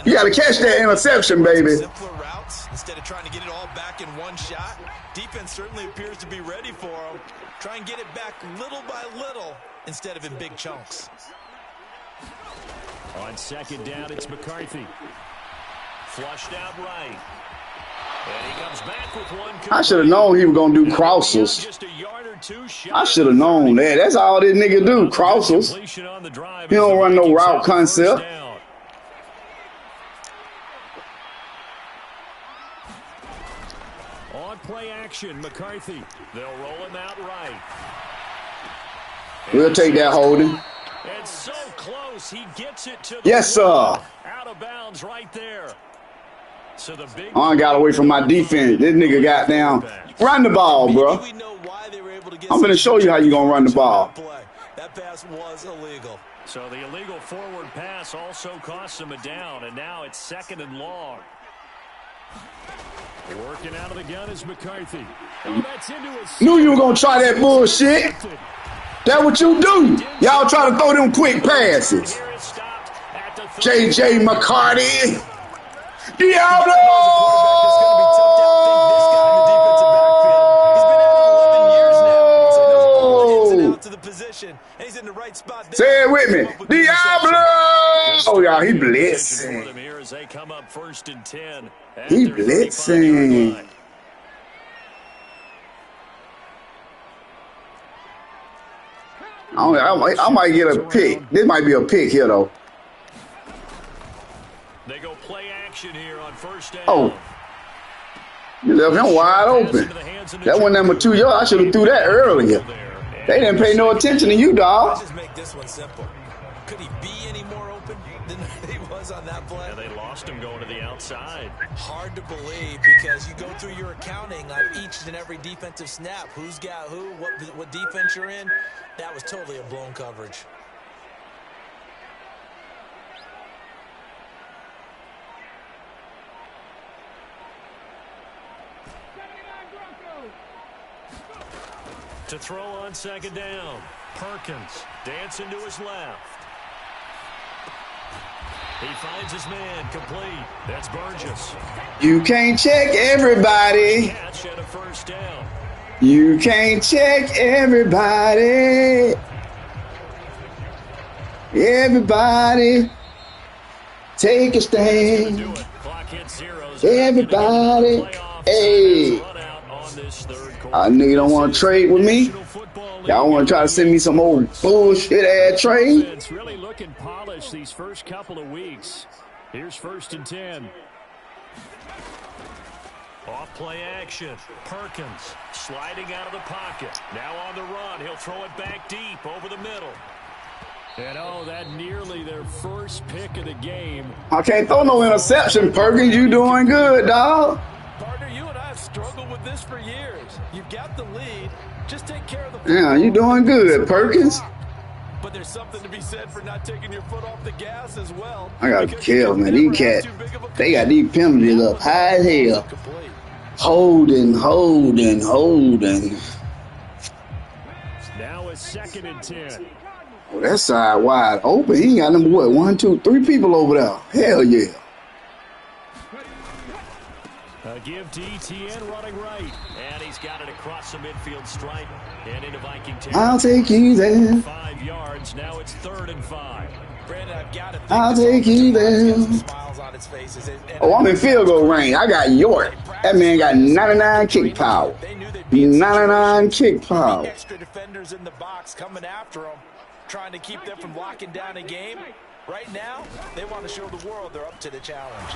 You got to catch that interception, baby. Simpler routes instead of trying to get it all back in one shot. Defense certainly appears to be ready for him. Try and get it back little by little instead of in big chunks. On 2nd down, it's McCarthy. Flushed out right. And he comes back with one. I should have known he was going to do crossers. I should have known that. That's all this nigga do, crossers. He don't run no route concept. On play action, McCarthy. They'll roll him out right. We'll take that holding. And so close, he gets it to the yes, sir. Out of bounds right there. So the big I got away from my defense. This nigga got down. Run the ball, bro. I'm going to show you how you going to run the ball. That pass was illegal. So the illegal forward pass also costs him a down, and now it's 2nd and long. Working out of the gun is McCarthy. Oh, that's into his... Knew you were going to try that bullshit. That's what you do. Y'all try to throw them quick passes. J.J. McCarty. Diablos! Say it with me. Diablos! Oh, y'all, he blitzing. He blitzing. I might get a pick. This might be a pick here, though. They go play action here on 1st down. Oh. You left him wide open. That one number 2 yards. I should have threw that earlier. They didn't pay no attention to you, dog. Let's just make this one simple. Could he be any more open than he was on that play? Yeah, they lost him going to the outside. Hard to believe because you go through your accounting on each and every defensive snap. Who's got who, what defense you're in. That was totally a blown coverage. To throw on 2nd down. Perkins dancing to his left. He finds his man complete. That's Burgess. You can't check everybody. Catch at a 1st down. You can't check everybody. Everybody take a stand. Everybody. Hey. I nigga don't want to trade with me. Y'all want to try to send me some old bullshit ass trade? It's really looking polished these first couple of weeks. Here's 1st and 10. Off play action. Perkins sliding out of the pocket. Now on the run. He'll throw it back deep over the middle. And oh, that nearly their first pick of the game. I can't throw no interception, Perkins. You doing good, dog. Partner, you and I have struggled with this for years. You've got the lead. Just take care of the football. Yeah, you doing good, Perkins. But there's something to be said for not taking your foot off the gas as well. I got to kill, man. These cats, they got these penalties up high as hell. Holding. Now it's 2nd and 10. Oh, that side wide open. He got number what? 1, 2, 3 people over there. Hell yeah. A give to ETN running right. And he's got it across the midfield stripe and into Viking territory. I'll take you there. 5 yards. Now it's 3rd and 5. Brandon, I've got to think I'll take you there. Oh, I'm in field goal range. I got York. That man got 99 kick power. 99 kick power. Extra defenders in the box coming after him, trying to keep them from locking down a game. Right now, they want to show the world they're up to the challenge.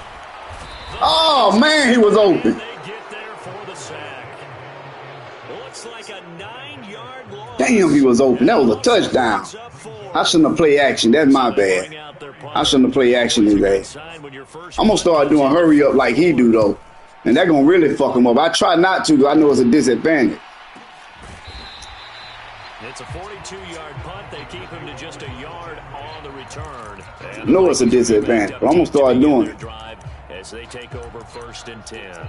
Oh, man, he was open. They get there for the sack. Looks like a 9-yard loss. Damn, he was open. That was a touchdown. I shouldn't have played action. That's my bad. I shouldn't have played action today. I'm going to start doing hurry up like he do, though. And that's going to really fuck him up. I try not to, because I know it's a disadvantage. It's a 42-yard punt. They keep him to just a yard on the return. I know it's a disadvantage, but I'm going to start doing it. As they take over 1st and 10.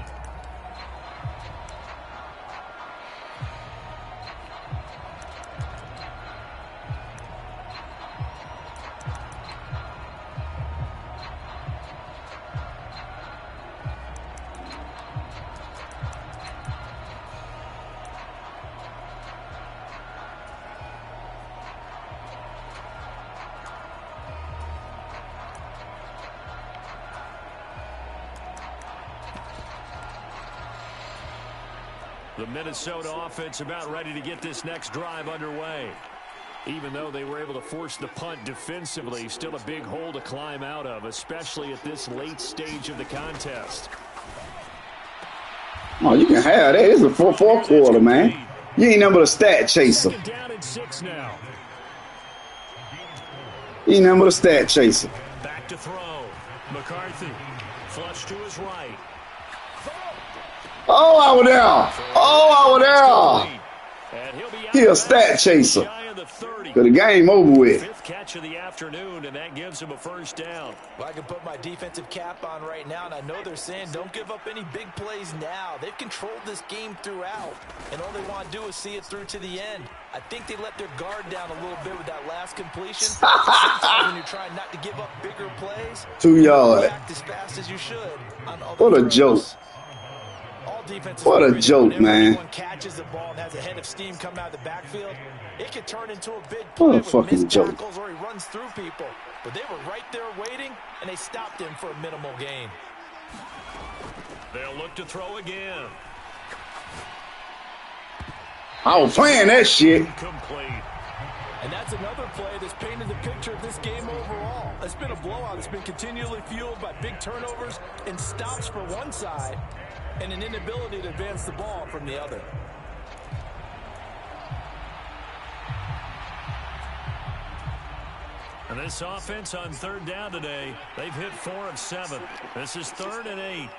The Minnesota offense about ready to get this next drive underway. Even though they were able to force the punt defensively, still a big hole to climb out of, especially at this late stage of the contest. Oh, you can have that. It's a fourth quarter, man. You ain't nothing but a stat chaser. Second down and 6 now. You ain't nothing but a stat chaser. Back to throw. McCarthy. Flush to his right. Oh, over there. Oh, over there. And he'll be out. He a stat chaser. Shy of the 30. Cause the game over with. Fifth catch of the afternoon, and that gives him a first down. Well, I can put my defensive cap on right now, and I know they're saying don't give up any big plays now. They've controlled this game throughout, and all they want to do is see it through to the end. I think they let their guard down a little bit with that last completion. Sometimes when you're trying not to give up bigger plays, 2 yards. act as fast as you should on other What a throws. joke. What a joke, man. Catches the ball and has a head of steam coming out of the backfield, it could turn into a big What play a with fucking missed joke. tackles or he runs through people. But they were right there waiting, and they stopped him for a minimal gain. They'll look to throw again. I was playing that shit. Complete. And that's another play that's painted the picture of this game overall. It's been a blowout. It's been continually fueled by big turnovers and stops for one side and an inability to advance the ball from the other. And this offense on third down today, they've hit 4 of 7. This is 3rd and 8.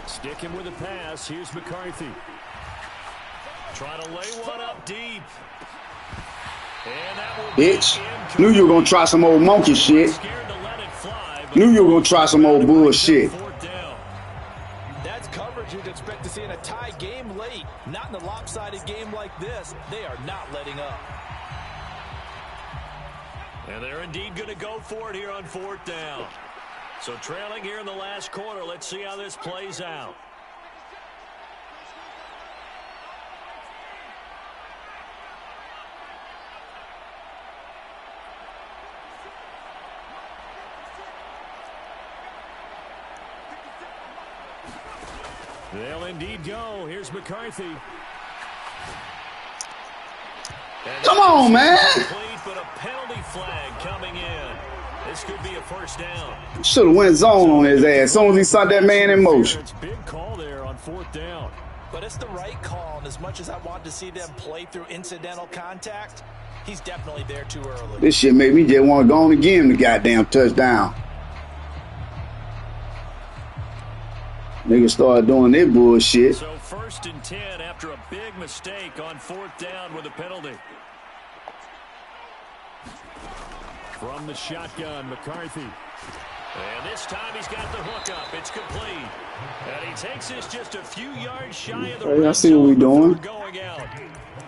Sticking with the pass. Here's McCarthy. Trying to lay one up deep. And that will Bitch. Knew you were going to try some old monkey shit. Scared to let it fly, Knew you were going to try some old bullshit. That's coverage you'd expect to see in a tie game late. Not in a lopsided game like this. They are not letting up. And they're indeed going to go for it here on 4th down. So trailing here in the last quarter. Let's see how this plays out. They'll indeed go. Here's McCarthy. Come on, man. Complete, but a penalty flag coming in. This could be a first down. Should have went zone on his ass as soon as he saw that man in motion. It's a big call there on 4th down. But it's the right call, and as much as I want to see them play through incidental contact, he's definitely there too early. This shit made me just want to go on and give him the goddamn touchdown. Niggas started doing their bullshit. So 1st and 10 after a big mistake on 4th down with a penalty. From the shotgun, McCarthy. And this time he's got the hook up. It's complete. And he takes this just a few yards shy of the Hey, I see what we doing. going out.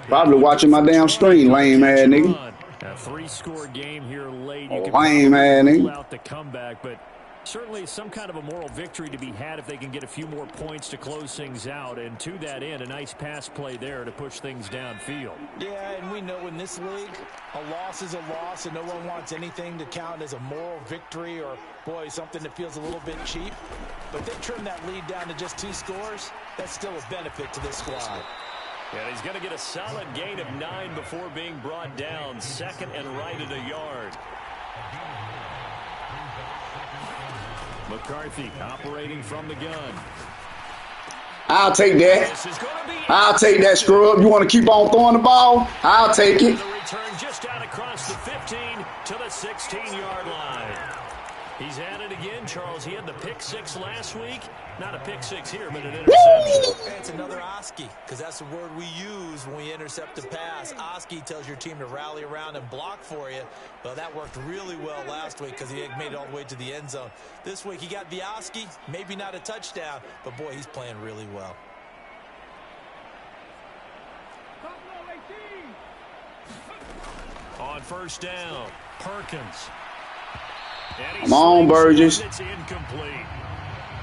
Probably watching my damn stream, lame ass nigga. A 3-score game here late. Oh, You can lame ass pull nigga. out the comeback, but certainly some kind of a moral victory to be had if they can get a few more points to close things out. And to that end, a nice pass play there to push things downfield. Yeah, and we know in this league, a loss is a loss, and no one wants anything to count as a moral victory or, boy, something that feels a little bit cheap. But they trim that lead down to just 2 scores. That's still a benefit to this squad. And he's going to get a solid gain of 9 before being brought down. 2nd and right at a yard. McCarthy operating from the gun. I'll take that. I'll take that, scrub. You want to keep on throwing the ball? I'll take it. The return just out across the 15 to the 16-yard line. He's at it again, Charles. He had the pick 6 last week. Not a pick 6 here, but an interception. It's another Oski, because that's the word we use when we intercept a pass. Oski tells your team to rally around and block for you. Well, that worked really well last week because he had made it all the way to the end zone. This week, he got the Oski, maybe not a touchdown, but, boy, he's playing really well. On 1st down, Perkins. Come on, Burgess. It's incomplete.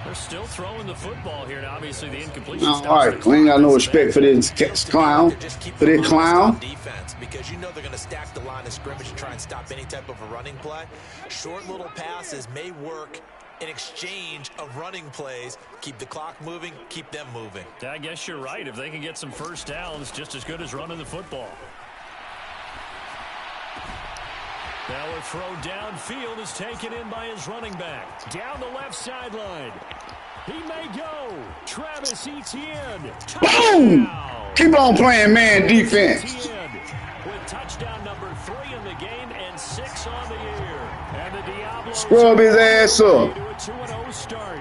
They're still throwing the football here. Now, obviously, the incompletion. All right, we ain't got no respect for this clown. For this clown. Defense, because you know they're going to stack the line of scrimmage and try and stop any type of a running play. Short little passes may work in exchange of running plays. Keep the clock moving, keep them moving. I guess you're right. If they can get some first downs, just as good as running the football. Now a throw downfield is taken in by his running back. Down the left sideline. He may go. Travis Etienne. Boom! Keep on playing man defense. With touchdown number 3 in the game and 6 on the year. And the Diablos scrub his ass up. To a 2-0 start.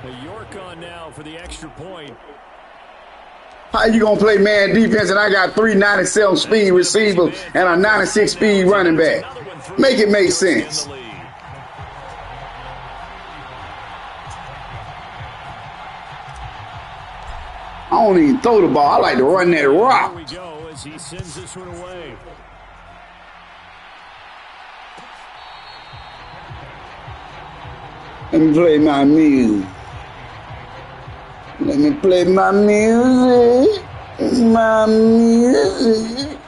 The York on now for the extra point. How you gonna play man defense and I got 397 speed receivers and a 96 speed running back? Make it make sense. I don't even throw the ball. I like to run that rock. Here we go as he sends this one away. Let me play my music. Let me play my music. My music.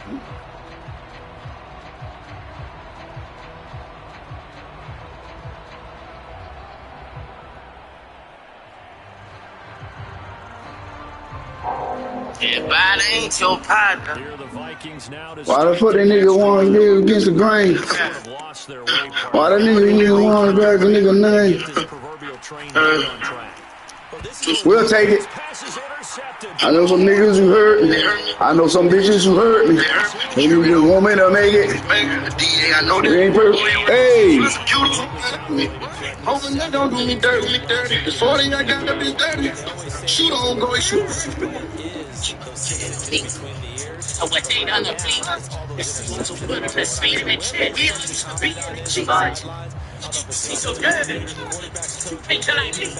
Everybody ain't your partner. Here the Vikings now to why the fuck that nigga want to do against the grain? Why that nigga want to back the nigga name? We'll take it. I know some niggas who hurt me. I know some bitches who hurt me. And you just want me to make it. We ain't perfect. Hey! Hoping they don't do me dirty. The 40 I got up is dirty. Shoot on, go shoot. What they done to me? So good at this speed and shit. He's so good. Wait till I leave.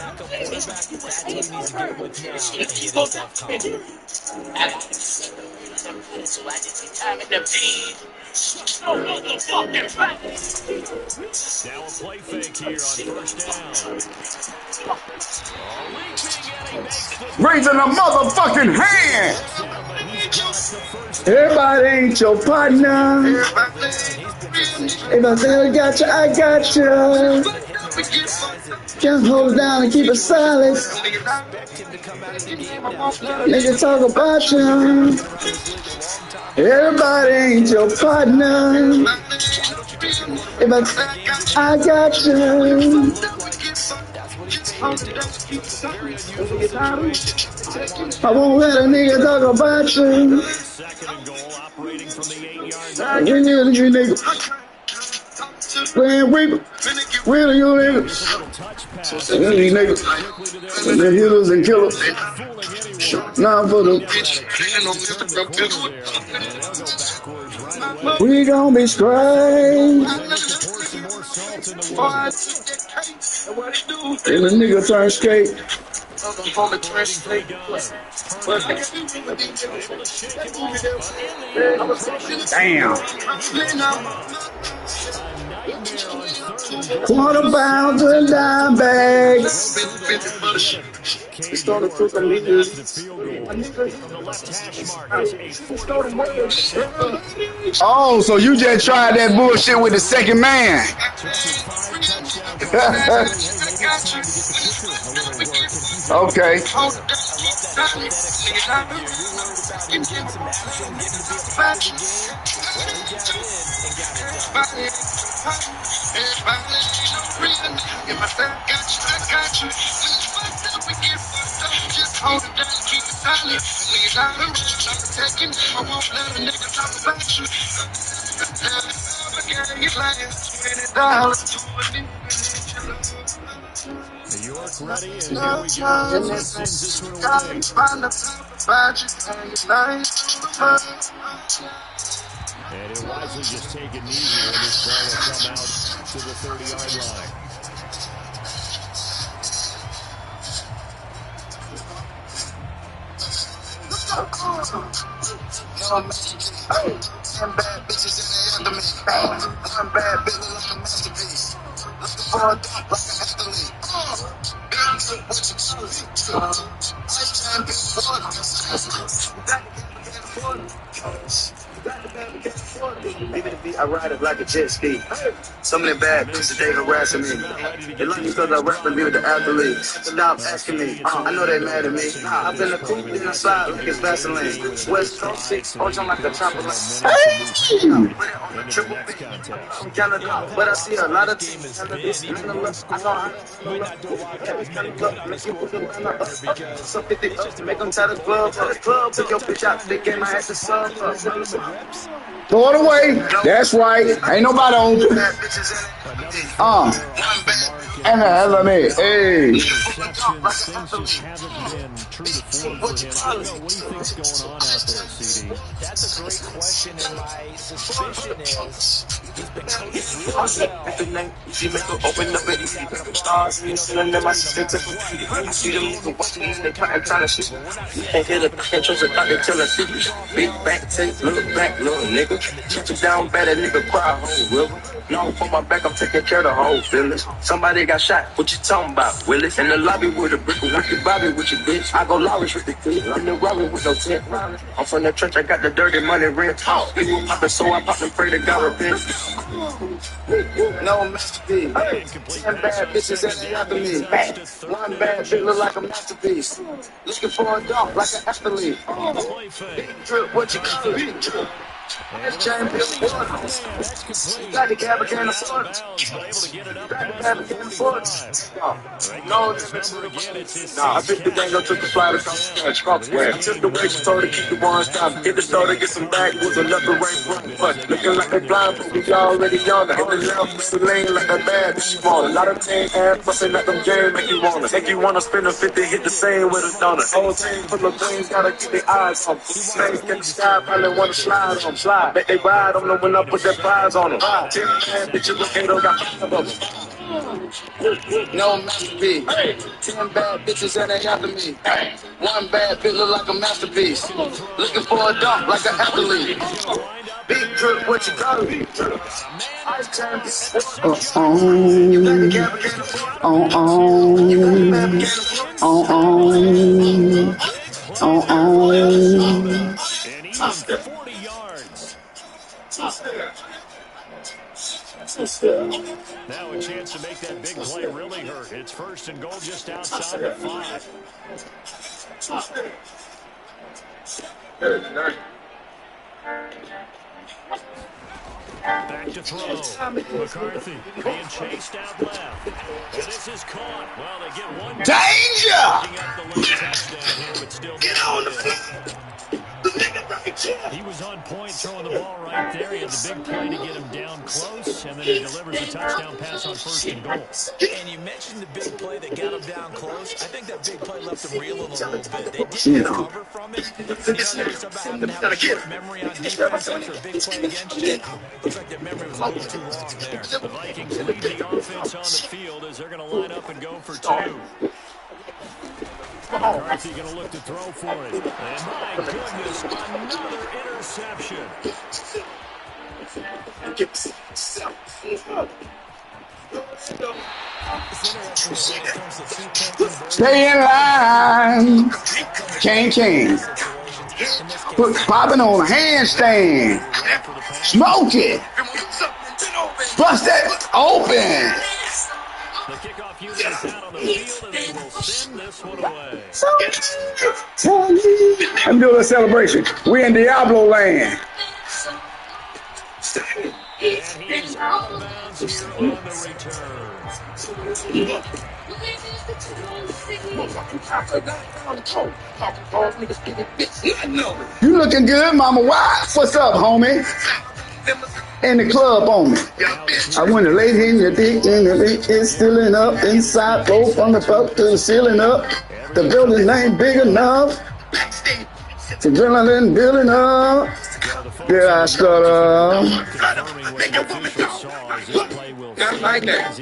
So I just be time in the pain. No motherfucking fight. Now a play fake here on first down. Raising a motherfucking hand. Everybody ain't your partner. If I say I got you, I got you. Just hold it down and keep it solid. Nigga talk about you. Everybody ain't your partner. If I got you. I won't let a nigga talk about you. Second and goal operating from the 8-yard line. Playing Reaper. Where are you niggas? These niggas. The hitters and killers. Now for them. We gon' be straight. And the nigga turn straight. Damn. Quarter pounds and dime bags. Oh, so you just tried that bullshit with the second man. Okay. The York ready, and here we go. Sends this one away. And he'll wisely just take it easy when this ball will come out to the 30-yard line. Some bad bitches in the underman. One bad bitch like a masterpiece. Looking for a dump like an athlete. Billions of what you call it. Lifetime big water. I ride it like a jet ski. Some of the bad bitches, they harassing me. They love me because I rap and be with the athletes. Stop asking me. I know they mad at me. I've been a coupe in the side like it's Vaseline. West Coast 6, oh, I'm like a trampoline. I'm Canada, but I see a lot of teams. I know how to make them tie the club. Took your bitch out, they gave my ass a sub. Throw it away. That's right. Ain't nobody on. And the element. Hey. Things just haven't been true to form for him. I don't know. What do you think's going on out there, CD? That's a great question, and my suspicion is he's been coached really well. She make her open up and see the stars. You know, my sister. I see them niggas watching they trying to shoot. Can't hear the intros and thought they tell us big back, take, look back, little nigga. Touch it down bad, a nigga cry a whole river. No, for my back, I'm taking care of the whole village. Somebody got shot, what you talking about, Willis? In the lobby with a brick, like you Bobby with your bitch. I go Lawrence with the kid, I'm the Robin with no tent. I'm from the church, I got the dirty money rent. People poppin', so I pop and pray to God repent. No masterpiece. 10 bad bitches at the after me. One bad bitch look like a masterpiece. Looking for a dog like an athlete. Big drip, what you call it? Big drip. That's champion. Got the cab, can't afford it. No, I think the gang took the flight across the square. Took the way she told her to keep the one stop. Hit the store to get some backwoods and left the rain front. But looking like they blind, but we already on her. In the left, Mr. Lane like that bad, she want a lot of team and fussing at them game, make you wanna spend a 50, hit the same with a donut. Whole team full of things, gotta keep their eyes on. Snakes get the sky, probably wanna slide on. Slide, bet they ride on them when I put their pies on them. 10 bad bitches, look at them, got 5 of them. No masterpiece. 10 bad bitches and they after me. One bad bitch look like a masterpiece. Looking for a dunk like an athlete. Big drip, what you got? Big drip. Ice champion. You got the cab, can't afford it. You got the map, can't afford it. And even 40 yards. Now a chance to make that big play really hurt. It's first and goal just outside the 5. Back to throw. McCarthy being chased out left. And this is caught. Well, they get one. Danger! Get on the field. He was on point throwing the ball right there. He had the big play to get him down close, and then he delivers a touchdown pass on first and goal. And you mentioned the big play that got him down close. I think that big play left him reeling a little bit. They didn't recover from it. You know, there's about having to have a short memory on defense after a big play against you. Looks like their memory was a little too long there. The Vikings lead the offense on the field as they're going to line up and go for 2. McCarthy going to look to throw for it. And my goodness, another interception. Stay in line. King. Put popping on a handstand. Smoke it. Bust that open. The kickoff unit is out on the field, and they will send this one away. I'm doing a celebration. We in Diablo land. And he's out of bounds here on the return. You looking good, Mama. What's up, homie? In the club on me. I went to lay in your dick, and the dick is stealing up inside, go from the top to the ceiling up. The building ain't big enough. The building building up. Did I stutter? Not like that.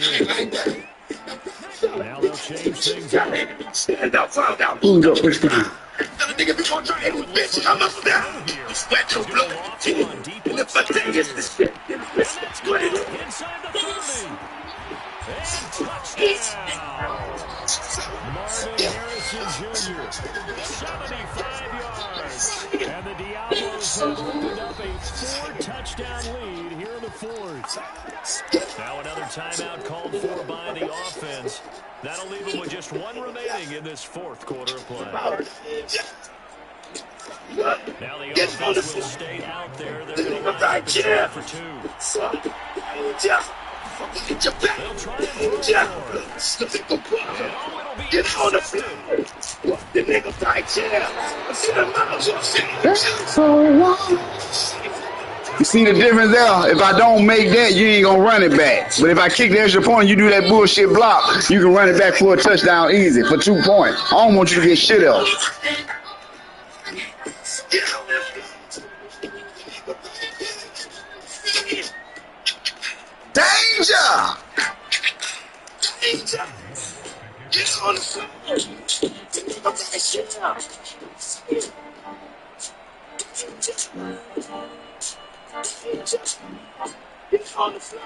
Now they'll change things up. Stand up, found out. Who's up this time? Nigga, if you gon' try it, bitch, I'm up down. You sweat your blood. And if I tell you this shit, Inside the 30. And touchdown. Marvin Harrison Jr. 75 yards. And the Diablos have opened up up a 4-touchdown lead here in the fourth. Now another timeout called for by the offense. That'll leave them with just one remaining in this fourth quarter of play. Now the offense will stay out there. They're going to line up and try for two. They'll try and throw for it. Get on the field. You see the difference there? If I don't make that, you ain't gonna run it back. But if I kick the extra point, you do that bullshit block, you can run it back for a touchdown easy, for 2 points. I don't want you to get shit else. Danger! Danger! Get on the floor! Get on the floor!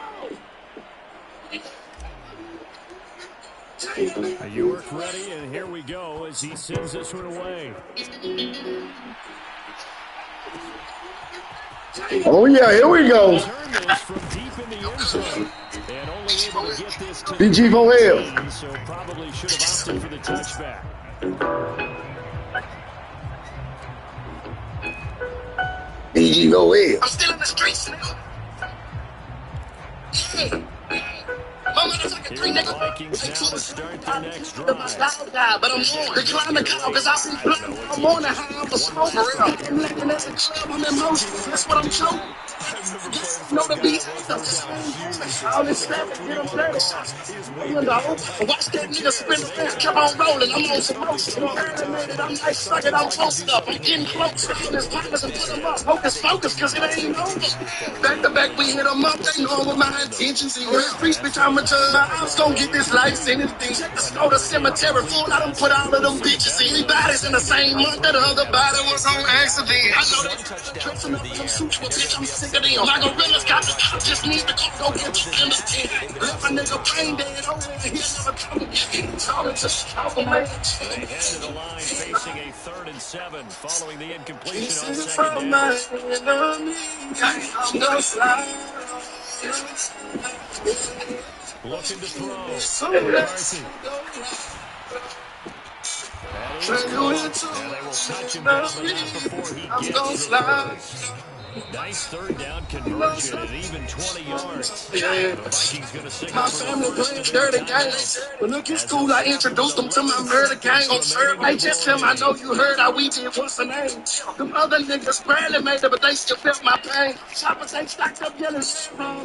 York ready, and here we go as he sends this one away. Oh, yeah, here we go. BG4L. So probably should have opted for the touchback. BG4L. I'm still in the streets now. The Vikings now to start their next drive. But I'm on. Decline the call because I've been playing. I'm on the high of a smoke. I'm looking at the club. I'm in motion. That's what I'm showing. Know the beat. All this stuff. Get them dirty. Watch that nigga spin around. Keep on rolling. I'm on some motion. I'm like, suck it. I'm close up. I'm getting close. All this pockets and put them up. Focus, because it ain't over. Back to back, we hit them up. They know what my intentions is. Preach, bitch, I'm a judge. My ops gon' get this life anything. Check the snow, the cemetery full. I done put all of them bitches in. Everybody's in the same month that the other body was on accident. I know they dressing up some suits, but bitch, I'm sick of them. My gorillas got the cop, just need to go get the understand. Left my nigga brain dead over and he never talking to the man. They head to the line facing a 3rd and 7 following the incompletion on second down. Looking to throw. McCarthy. And they will touch him down, but not before he gets the first. Nice 3rd down conversion at even 20 yards. The Vikings going to signal. My family playing dirty games. But look at school, I introduced them to my murder gang on serve. Hey, just tell I know you heard how we did. What's the name? Them other niggas barely made it, but they still felt my pain. Shoppers ain't stacked up yelling and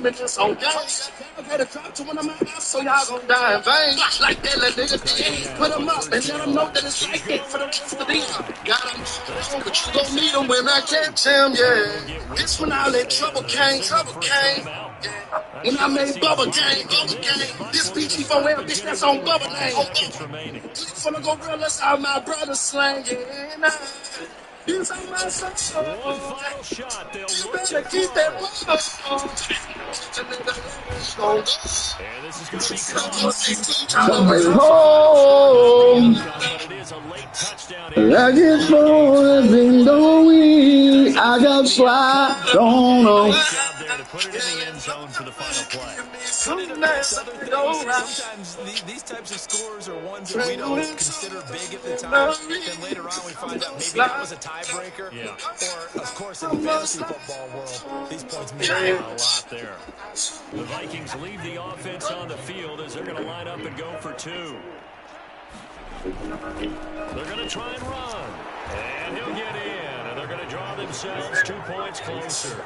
it's on game. I gotta drop to one of my house, so y'all gon' die in vain. Like that little nigga did. Put them up and let them know that it's like that for the rest of these. Got them, but you gon' need them when I catch him, yeah. This when all that trouble came. When I made Bubba Gang. This BG4L, bitch, that's on Bubba name. From the gorillas, all my brothers slanging. These are my sons. One final shot. They'll look better keep that ball. And this is going to be Coming home. but it is a late touchdown. I get bored and going. I got slide on them. Nice job there to put it in the end zone for the final play. Sometimes these types of scores are ones that we don't consider big at the time. Then later on we find out maybe that was a tiebreaker. Yeah. Or, of course, in the fantasy football world, these points mean A lot there. The Vikings leave the offense on the field as they're going to line up and go for 2. They're going to try and run. And he'll get in. And they're going to draw themselves 2 points closer.